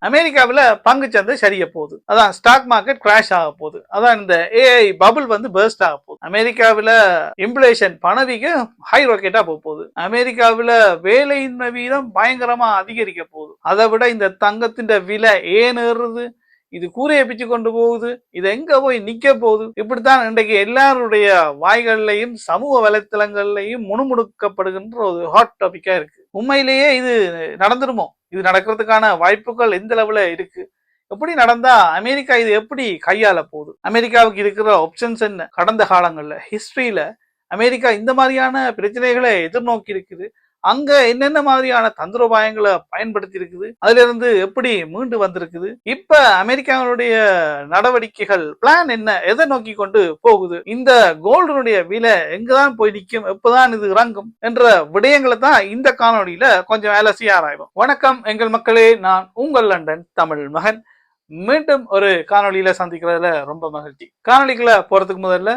அமெரிக்காவில் பங்கு சந்தை சரிய போகுது. அதான் ஸ்டாக் மார்க்கெட் கிராஷ் ஆக போகுது. அதான் இந்த ஏஐ பபுள் வந்து பர்ஸ்ட் ஆக போகுது. அமெரிக்காவில் இன்ஃப்ளேஷன் பணவீக ஹை ராக்கெட்டா போகுது. அமெரிக்காவில் வேலையின்மை வீதம் பயங்கரமா அதிகரிக்க போகுது. அதை விட இந்த தங்கத்தின் விலை ஏன் ஏறுது, இது கூரையை பிச்சு கொண்டு போகுது, இது எங்க போய் நிக்க போகுது, இப்படித்தான் இன்றைக்கு எல்லாருடைய வாய்கள்லையும் சமூக வலைத்தளங்கள்லையும் முணுமுணுக்கப்படுகின்ற ஒரு ஹாட் டாபிக்கா இருக்கு. உண்மையிலேயே இது நடந்துருமோ? இது நடக்கிறதுக்கான வாய்ப்புகள் எந்த லெவல இருக்கு? எப்படி நடந்தா அமெரிக்கா இது எப்படி கையாள போகுது? அமெரிக்காவுக்கு இருக்கிற ஆப்ஷன்ஸ் என்ன? கடந்த காலங்கள்ல ஹிஸ்டரியில அமெரிக்கா இந்த மாதிரியான பிரச்சனைகளை எதிர்நோக்கி இருக்குது. அங்க என்னென்ன மாதிரியான தந்திரோபாயங்களை பயன்படுத்தி இருக்குது, அதுல இருந்து எப்படி மீண்டு வந்திருக்குது, இப்ப அமெரிக்காவுடைய நடவடிக்கைகள் பிளான் என்ன, எதை நோக்கி கொண்டு போகுது, இந்த கோல்டுனுடைய விலை எங்கதான் போய் நிற்கும், எப்பதான் இது இறங்கும் என்ற விடயங்களை தான் இந்த காணொலியில கொஞ்சம் அலசி ஆராய்வோம். வணக்கம் எங்கள் மக்களே, நான் உங்கள் லண்டன் தமிழ் மகன். மீண்டும் ஒரு காணொலியில சந்திக்கிறதுல ரொம்ப மகிழ்ச்சி. காணொலிக்குள்ள போறதுக்கு முதல்ல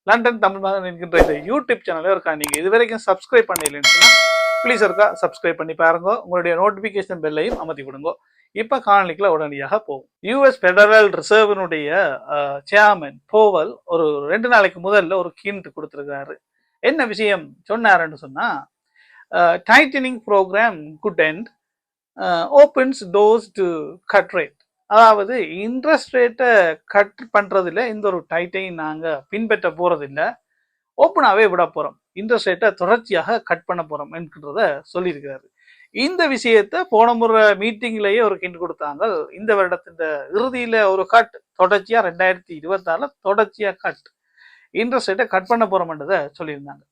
லண்டன் தமிழ் மகன் என்கின்ற இந்த யூடியூப் சேனல்ல இருக்கா நீங்க இது வரைக்கும் சப்ஸ்கிரைப் பண்ணலைன்னு ப்ளீஸ் இருக்கா சப்ஸ்கிரைப் பண்ணி பாருங்க. உங்களுடைய நோட்டிபிகேஷன் பெல்லையும் அமர்த்தி விடுங்க. இப்ப காணொலிக்குள்ள உடனடியாக போகும். யூஎஸ் பெடரல் ரிசர்வனுடைய சேர்மன் போவல் ஒரு 2 நாளைக்கு முதல்ல ஒரு ஹிண்ட் கொடுத்திருக்காரு. என்ன விஷயம் சொன்னாருன்னு சொன்னா, tightening program could end opens doors to cut rate. அதாவது இன்ட்ரெஸ்ட் ரேட்டை கட் பண்றதுல இந்த ஒரு டைட்டையும் நாங்க பின்பற்ற போறதில்லை, ஓப்பனாவே விட போறோம், இன்ட்ரெஸ்ட் ரேட்டை தொடர்ச்சியாக கட் பண்ண போறோம் என்கின்றத சொல்லியிருக்கிறாரு. இந்த விஷயத்த போன முறை மீட்டிங்லயே ஒரு ஹிண்ட் கொடுத்தாங்க. இந்த வருடத்தின் இறுதியில ஒரு கட், தொடர்ச்சியா 2026 தொடர்ச்சியா கட், இன்ட்ரெஸ்ட் ரேட்டை கட் பண்ண போறோம்ன்றத சொல்லியிருந்தாங்க.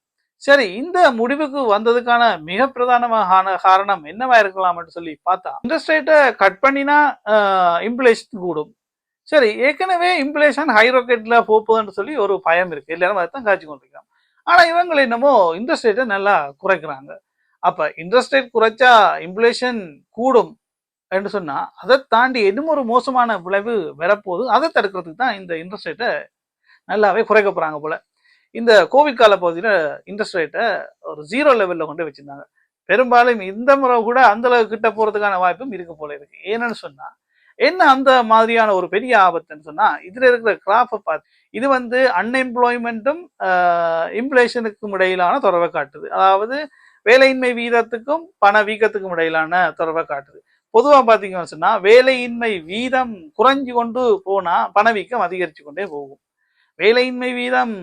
சரி, இந்த முடிவுக்கு வந்ததுக்கான மிக பிரதானமான காரணம் என்னவா இருக்கலாம் சொல்லி பார்த்தா, இன்ட்ரெஸ்ட் ரேட்டை கட் பண்ணினா இன்ஃப்ளேஷன் கூடும். சரி, ஏற்கனவே இன்ஃப்ளேஷன் ஹை ராக்கெட்ல போகுதுன்னு சொல்லி ஒரு பயம் இருக்கு, எல்லாரும் அதைத்தான் காய்ச்சி கொண்டிருக்காங்க. ஆனா இவங்க என்னமோ இன்ட்ரெஸ்ட் ரேட்டை நல்லா குறைக்கிறாங்க. அப்ப இன்ட்ரெஸ்ட் ரேட் குறைச்சா இன்ஃப்ளேஷன் கூடும் என்று சொன்னா, அதை தாண்டி இன்னும் ஒரு மோசமான விளைவு வரப்போகுது. அதை தடுக்கிறதுக்கு தான் இந்த இன்ட்ரெஸ்ட் ரேட்டை நல்லாவே குறைக்க போறாங்க போல. இந்த கோவிட் கால பகுதியில் இன்ட்ரெஸ்ட் ரேட்டை ஒரு 0 லெவல்ல கொண்டு வச்சிருந்தாங்க. பெரும்பாலும் இந்த முறை கூட அந்த அளவுக்கு கிட்ட போறதுக்கான வாய்ப்பும் இருக்கு போல இருக்கு. ஏன்னு சொன்னா, என்ன அந்த மாதிரியான ஒரு பெரிய ஆபத்துன்னு சொன்னா, இதுல இருக்கிற கிராஃபை பார்த்து, இது வந்து அன்எம்ப்ளாய்மெண்ட்டும் இன்ஃப்ளேஷனுக்கும் இடையிலான தொடர்பை காட்டுது. அதாவது வேலையின்மை வீதத்துக்கும் பண வீக்கத்துக்கும் இடையிலான தொடர்பை காட்டுது. பொதுவா பாத்தீங்கன்னு சொன்னா, வேலையின்மை வீதம் குறைஞ்சு கொண்டு போனா பணவீக்கம் அதிகரிச்சு கொண்டே போகும். வேலையின்மை வீதம்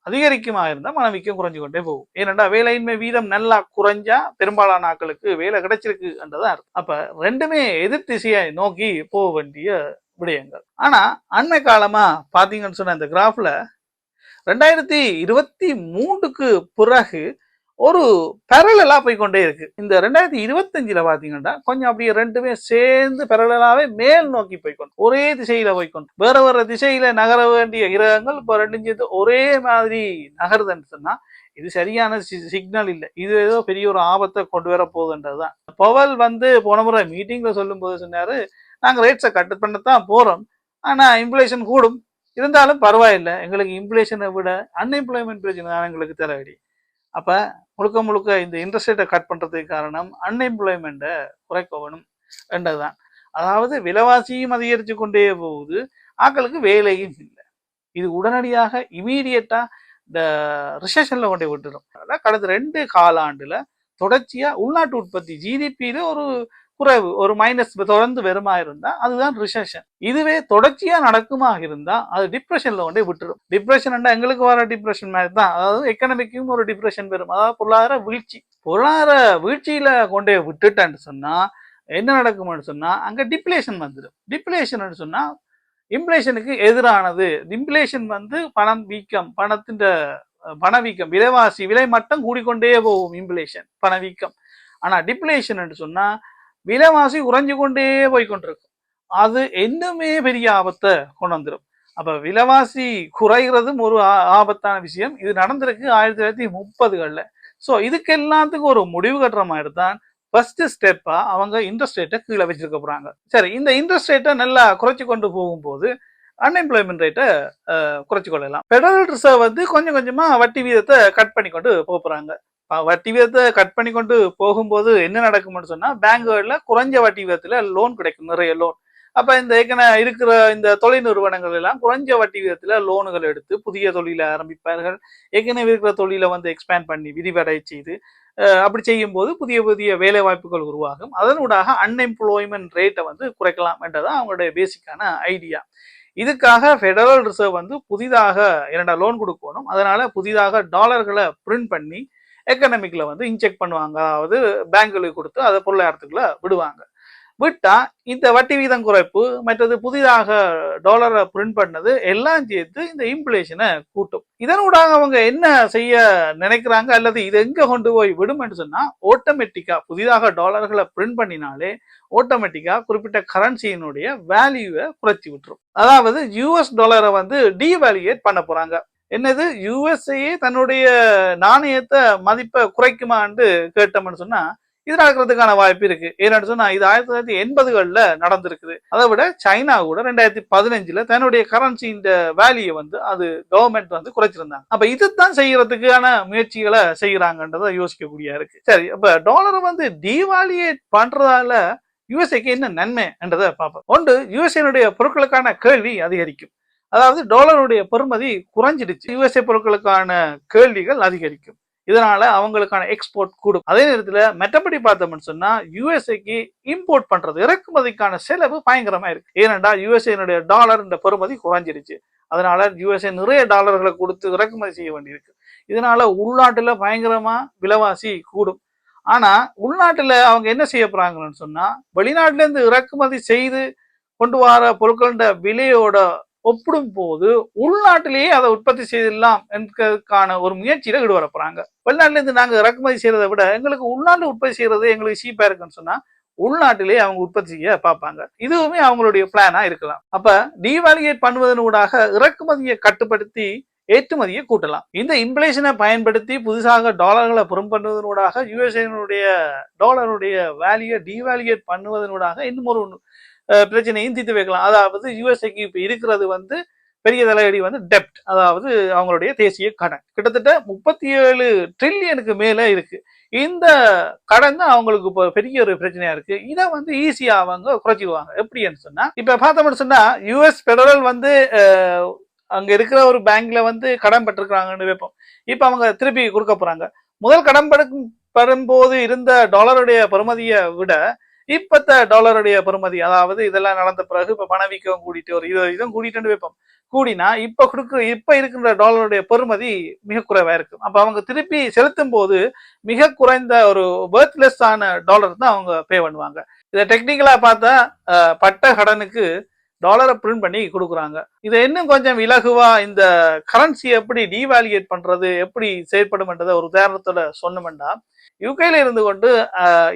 அதிகரிக்குமா இருந்தா பணவீக்கம் குறைஞ்சு கொண்டே போகும். ஏனென்றா வேலையின்மை வீதம் நல்லா குறைஞ்சா பெரும்பாலான ஆட்களுக்கு வேலை கிடைச்சிருக்கு என்றதான் அர்த்தம். அப்ப ரெண்டுமே எதிர் திசையை நோக்கி போக வேண்டிய விடயங்கள். ஆனா அண்மை காலமா பாத்தீங்கன்னு சொன்ன இந்த கிராஃப்ல 2023க்கு பிறகு ஒரு பேரலலா போய்கொண்டே இருக்கு. இந்த 2025ல பாத்தீங்கன்னா கொஞ்சம் அப்படியே ரெண்டுமே சேர்ந்து பேரலாவே மேல் நோக்கி போய்கொண்டு ஒரே திசையில போய்கொண்டு, வேற வேற திசையில நகர வேண்டிய கிரகங்கள் இப்ப ரெண்டும் சேர்ந்து ஒரே மாதிரி நகருதுன்னு சொன்னா, இது சரியான சிக்னல் இல்லை. இது ஏதோ பெரிய ஒரு ஆபத்தை கொண்டு வர போகுதுன்றதுதான். பவல் வந்து போன முறை மீட்டிங்ல சொல்லும் போது சொன்னாரு, நாங்க ரேட்ஸை கட் பண்ணத்தான் போறோம், ஆனா இன்ஃப்ளேஷன் கூடும், இருந்தாலும் பரவாயில்லை, எங்களுக்கு இன்ஃப்ளேஷனை விட அன்எம்ப்ளாய்மெண்ட் பிரச்சனை தான் எங்களுக்கு தலைவலி. அப்ப முழுக்க முழுக்க இந்த இன்ட்ரெஸ்ட் ரேட்டை கட் பண்றதுக்கு காரணம் அன்எம்ப்ளாய்மெண்ட்டை குறைக்க வேணும் என்றதுதான். அதாவது விலைவாசியும் அதிகரிச்சு கொண்டே போகுது, ஆட்களுக்கு வேலையும் இல்லை. இது உடனடியாக இமீடியட்டா இந்த ரிசெஷன்ல கொண்டே விட்டுரும். கடந்த 2 காலாண்டுல தொடர்ச்சியா உள்நாட்டு உற்பத்தி ஜிடிபியில ஒரு குறைவு, ஒரு மைனஸ் தொடர்ந்து வருமா இருந்தா அதுதான் ரிசெஷன். இதுவே தொடர்ச்சியா நடக்குமாக இருந்தா அது டிப்ரெஷன்ல கொண்டே விட்டுரும். டிப்ரெஷன் எங்களுக்கு வர டிப்ரெஷன் மாதிரி தான், அதாவது எக்கனாமிக்கும் ஒரு டிப்ரெஷன் வரும், அதாவது பொருளாதார வீழ்ச்சி. பொருளாதார வீழ்ச்சியில கொண்டே விட்டுட்டேன்னு சொன்னா என்ன நடக்கும்னு சொன்னா, அங்க டிப்ளேஷன் வந்துடும். டிப்ளேஷன் சொன்னா இன்ஃப்ளேஷனுக்கு எதிரானது. இன்ஃப்ளேஷன் வந்து பணம் வீக்கம், பணத்தின் பணவீக்கம், விலைவாசி விலை மட்டும் கூடிக்கொண்டே போகும் இன்ஃப்ளேஷன் பணவீக்கம். ஆனா டிப்ளேஷன் என்று சொன்னா விலைவாசி குறைஞ்சு கொண்டே போய்கொண்டிருக்கும். அது இன்னுமே பெரிய ஆபத்தை கொண்டு வந்துடும். அப்ப விலைவாசி குறைகிறதும் ஒரு ஆபத்தான விஷயம். இது நடந்திருக்கு 1930கள்ல. ஸோ இதுக்கு எல்லாத்துக்கும் ஒரு முடிவு கட்டுற மாதிரி தான் ஃபர்ஸ்ட் ஸ்டெப்பா அவங்க இன்ட்ரெஸ்ட் ரேட்டை கீழே வச்சிருக்க போறாங்க. சரி, இந்த இன்ட்ரெஸ்ட் ரேட்டை நல்லா குறைச்சி கொண்டு போகும்போது அன்எம்ப்ளாய்மெண்ட் ரேட்டை குறைச்சி கொள்ளலாம். பெடரல் ரிசர்வ் வந்து கொஞ்சம் கொஞ்சமா வட்டி வீதத்தை கட் பண்ணி கொண்டு போறாங்க. வட்டி விகிதத்தை கட் பண்ணி கொண்டு போகும்போது என்ன நடக்கும்னு சொன்னா பேங்குகள்ல குறைஞ்ச வட்டி விகிதத்துல லோன் கிடைக்கும், நிறைய லோன். அப்ப இந்த ஏற்கனவே இருக்கிற இந்த தொழில் நிறுவனங்கள் எல்லாம் குறைஞ்ச வட்டி விகிதத்துல லோனுகள் எடுத்து புதிய தொழிலை ஆரம்பிப்பார்கள். ஏற்கனவே இருக்கிற தொழிலை வந்து எக்ஸ்பேண்ட் பண்ணி விரிவடை செய்து அப்படி செய்யும் போது புதிய புதிய வேலை வாய்ப்புகள் உருவாகும். அதனூடாக அன்எம்ப்ளாய்மெண்ட் ரேட்டை வந்து குறைக்கலாம் என்றதான் அவங்களுடைய பேசிக்கான ஐடியா. இதுக்காக ஃபெடரல் ரிசர்வ் வந்து புதிதாக 2 லோன் கொடுக்கணும். அதனால புதிதாக டாலர்களை பிரிண்ட் பண்ணி எக்கனாமிக்ல வந்து இன்ஜெக்ட் பண்ணுவாங்க. அதாவது பேங்குகளுக்கு கொடுத்து அதை பொருளாதாரத்துக்குள்ள விடுவாங்க. விட்டா இந்த வட்டி வீதம் குறைப்பு மற்றது புதிதாக டாலரை பிரிண்ட் பண்ணது எல்லாம் சேர்த்து இந்த இன்ஃப்ளேஷனை கூட்டும். இதனூடாக அவங்க என்ன செய்ய நினைக்கிறாங்க அல்லது இது எங்க கொண்டு போய் விடும் சொன்னா ஆட்டோமேட்டிக்கா புதிதாக டாலர்களை பிரிண்ட் பண்ணினாலே ஆட்டோமேட்டிக்கா குறிப்பிட்ட கரன்சியினுடைய வேல்யூவை குறைச்சி விட்டுரும். அதாவது யூஎஸ் டாலரை வந்து டீவேல்யூட் பண்ண போறாங்க. என்னது யூஎஸ்ஏ தன்னுடைய நாணயத்தை மதிப்பை குறைக்குமான்னு கேட்டோம்னு சொன்னா இது நடக்கிறதுக்கான வாய்ப்பு இருக்கு. ஏன்னு சொன்னா இது 1980களில் நடந்திருக்குது. அதை விட சைனா கூட 2015 தன்னுடைய கரன்சியின் வேல்யூ வந்து அது கவர்மெண்ட் வந்து குறைச்சிருந்தாங்க. அப்ப இதுதான் செய்யறதுக்கான முயற்சிகளை செய்யறாங்கன்றத யோசிக்கக்கூடிய இருக்கு. சரி, அப்ப டாலரை வந்து டீவால்யூட் பண்றதால யுஎஸ்ஏக்கு என்ன நன்மை என்றதை பார்ப்போம். ஒன்று, யுஎஸ்ஏனுடைய பொருட்களுக்கான கேள்வி அதிகரிக்கும். அதாவது டாலருடைய பெறுமதி குறைஞ்சிடுச்சு, யுஎஸ்ஏ பொருட்களுக்கான கேள்விகள் அதிகரிக்கும். இதனால அவங்களுக்கான எக்ஸ்போர்ட் கூடும். அதே நேரத்துல மற்றபடி பார்த்தோம்னு சொன்னா யுஎஸ்ஏக்கு இம்போர்ட் பண்றது இறக்குமதிக்கான செலவு பயங்கரமா இருக்கு. ஏனென்றா யுஎஸ்ஏனுடைய டாலர் இந்த பெறுமதி குறைஞ்சிருச்சு. அதனால யுஎஸ்ஏ நிறைய டாலர்களை கொடுத்து இறக்குமதி செய்ய வேண்டியிருக்கு. இதனால உள்நாட்டுல பயங்கரமா விலைவாசி கூடும். ஆனா உள்நாட்டுல அவங்க என்ன செய்ய போறாங்கன்னு சொன்னா வெளிநாட்டுல இருந்து இறக்குமதி செய்து கொண்டு வர பொருட்களோட விலையோட ஒப்பிடும் போது உள்நாட்டிலேயே அதை உற்பத்தி செய்திடலாம் என்பதற்கான ஒரு முயற்சியில ஈடுபட போறாங்க. வெளிநாட்டுல இருந்து நாங்க இறக்குமதி செய்யறதை விட எங்களுக்கு உள்நாட்டு உற்பத்தி செய்யறது எங்களுக்கு சீப்பா இருக்குன்னு சொன்னா உள்நாட்டிலேயே அவங்க உற்பத்தி செய்ய பார்ப்பாங்க. இதுவுமே அவங்களுடைய பிளானா இருக்கலாம். அப்ப டீவால்யூட் பண்ணுவதனூடாக இறக்குமதியை கட்டுப்படுத்தி ஏற்றுமதியை கூட்டலாம். இந்த இன்ஃப்ளேஷனை பயன்படுத்தி புதுசாக டாலர்களை புறம் பண்ணுவதனூடாக யுஎஸ்ஏனுடைய டாலருடைய வேல்யூ டீவால்யூட் பண்ணுவதனூடாக இன்னும் ஒரு பிரச்சனையும் தீர்த்து வைக்கலாம். அதாவது யுஎஸ்ஏக்கு இப்ப இருக்கிறது வந்து பெரிய தலையடி வந்து டெப்ட், அதாவது அவங்களுடைய தேசிய கடன் கிட்டத்தட்ட 37 ட்ரில்லியனுக்கு மேல இருக்கு. இந்த கடன் தான் அவங்களுக்கு இப்போ பெரிய ஒரு பிரச்சனையா இருக்கு. இதை வந்து ஈஸியா அவங்க குறைச்சிடுவாங்க. எப்படின்னு சொன்னா இப்ப பார்த்தோம்னு சொன்னா யுஎஸ் பெடரல் வந்து அங்க இருக்கிற ஒரு பேங்க்ல வந்து கடன் பெற்றிருக்காங்கன்னு வைப்போம். இப்ப அவங்க திருப்பி கொடுக்க போறாங்க. முதல் கடன் பெறும்போது இருந்த டாலருடைய பெறுமதியை விட இப்பத்த டாலருடைய பெறுமதி, அதாவது இதெல்லாம் நடந்த பிறகு இப்ப பணவீக்கம் கூடிட்டு ஒரு 20 கூடிட்டு வைப்போம். கூடினா இப்ப இருக்கின்ற டாலருடைய பெறுமதி மிக குறைவா இருக்கும். அப்ப அவங்க திருப்பி செலுத்தும் போது மிக குறைந்த ஒரு வர்த்லெஸ் ஆன டாலர் தான் அவங்க பே பண்ணுவாங்க. இதை டெக்னிக்கலா பார்த்தா பட்ட கடனுக்கு டாலரை பிரிண்ட் பண்ணி கொடுக்குறாங்க. இதை இன்னும் கொஞ்சம் இலகுவா இந்த கரன்சி எப்படி டீவால்யூட் பண்றது எப்படி செயல்படும் என்றதை ஒரு உதாரணத்தோட சொன்னோம்னா யுகேல இருந்து கொண்டு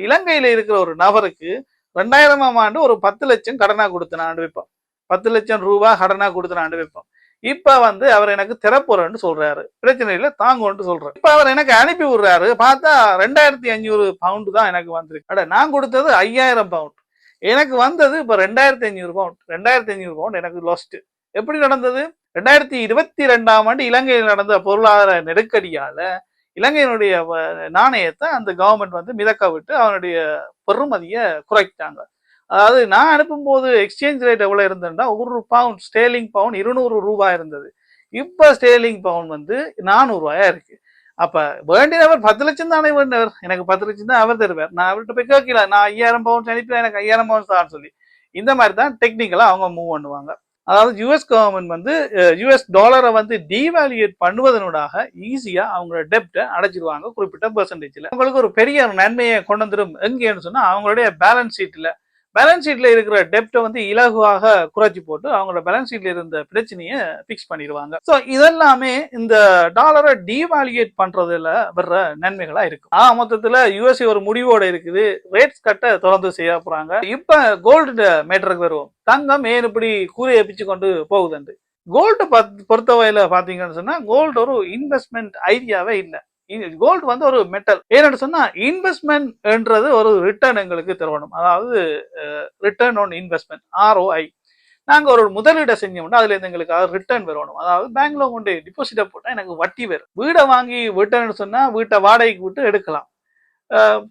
இலங்கையில இருக்கிற ஒரு நபருக்கு 2000ஆம் ஆண்டு ஒரு 10 லட்சம் கடனா கொடுத்தனாண்டு வைப்போம். 10 லட்சம் ரூபாய் கடனா கொடுத்தனாண்டு வைப்போம். இப்ப வந்து அவர் எனக்கு திறப்புறன்னு சொல்றாரு, பிரச்சனை இல்லை தாங்கன்னு சொல்றாரு. இப்ப அவர் எனக்கு அனுப்பி விடுறாரு. பார்த்தா 2500 பவுண்டு தான் எனக்கு வந்திருக்கு. அட நான் கொடுத்தது 5000 பவுண்ட், எனக்கு வந்தது இப்ப 2500 பவுண்ட். 2500 பவுண்ட் எனக்கு லாஸ்ட். எப்படி நடந்தது? 2022ஆம் ஆண்டு இலங்கையில் நடந்த பொருளாதார நெருக்கடியால இலங்கையினுடைய நாணயத்தை அந்த கவர்மெண்ட் வந்து மிதக்க விட்டு அவனுடைய பெறுமதியை குறைத்தாங்க. அதாவது நான் அனுப்பும் போது எக்ஸ்சேஞ்ச் ரேட் எவ்வளவு இருந்ததுன்னா ஒரு பவுண்ட் ஸ்டேர்லிங் பவுண்ட் 200 ரூபாய் இருந்தது. இப்ப ஸ்டேர்லிங் பவுண்ட் வந்து 400 ரூபாயா இருக்கு. அப்ப வேண்டியவர் 10 லட்சம் தானே வேண்டியவர், எனக்கு 10 லட்சம் தான் அவர் தருவார். நான் அவர்கிட்ட போய் கேட்கல, நான் 5000 பவுண்ட் அனுப்பி எனக்கு 5000 பவுண்ட் தான் சொல்லி. இந்த மாதிரி தான் டெக்னிக்கலா அவங்க மூவ் பண்ணுவாங்க. அதாவது யுஎஸ் கவர்மெண்ட் வந்து யுஎஸ் டாலரை வந்து டீவால்யூட் பண்ணுவதனூடாக ஈஸியா அவங்களோட டெப்டை அடைச்சிடுவாங்க குறிப்பிட்ட பெர்சன்டேஜ்ல. அவங்களுக்கு ஒரு பெரிய நன்மையை கொண்டு வந்துடும். எங்கேன்னு சொன்னா அவங்களுடைய பேலன்ஸ் ஷீட்ல இருக்கிற டெப்டை வந்து இலகுவாக குறைச்சி போட்டு அவங்களோட பேலன்ஸ் ஷீட்ல இருந்த பிரச்சனையை பிக்ஸ் பண்ணிடுவாங்க. ஸோ இதெல்லாமே இந்த டாலரை டீவால்யூட் பண்றதுல வர்ற நன்மைகளா இருக்கும். மொத்தத்துல யுஎஸ்ஏ ஒரு முடிவோட இருக்குது, ரேட்ஸ் கட்ட தொடர்ந்து செய்ய போறாங்க. இப்ப கோல்டு மேட்டருக்கு வருவோம். தங்கம் ஏன் இப்படி கூரையை பிச்சு கொண்டு போகுதுண்டு. கோல்டு பொறுத்தவரையில பாத்தீங்கன்னு சொன்னா கோல்டு ஒரு இன்வெஸ்ட்மெண்ட் ஐடியாவே இல்லை. கோல்டு வந்து ஒரு மெட்டல். ஏன்னு சொன்னா இன்வெஸ்ட்மெண்ட் என்றது ஒரு ரிட்டர்ன் எங்களுக்கு தரணும். அதாவது ரிட்டர்ன் ஆன் இன்வெஸ்ட்மெண்ட், ROI. நாங்க ஒரு முதலீடை செஞ்சோம்னா அதுல இருந்து எங்களுக்கு ரிட்டர்ன் வரணும். அதாவது பேங்க்ல கொண்டு டிபாசிட்டை போட்டா எனக்கு வட்டி வரும். வீடை வாங்கி விட்டேன்னு சொன்னா வீட்டை வாடகைக்கு விட்டு எடுக்கலாம்.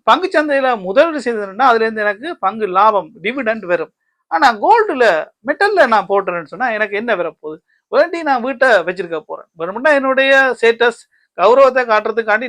பங்குச்சந்தையில முதலீடு செய்ததுன்னா அதுல இருந்து எனக்கு பங்கு லாபம் டிவிடெண்ட் வரும். ஆனா கோல்டுல மெட்டல்ல நான் போட்டேன்னு சொன்னா எனக்கு என்ன வரப்போகுது? வேண்டி நான் வீட்டை வச்சிருக்க போறேன். வேணும்னா என்னுடைய ஸ்டேட்டஸ் கௌரவத்தை காட்டுறதுக்காண்டி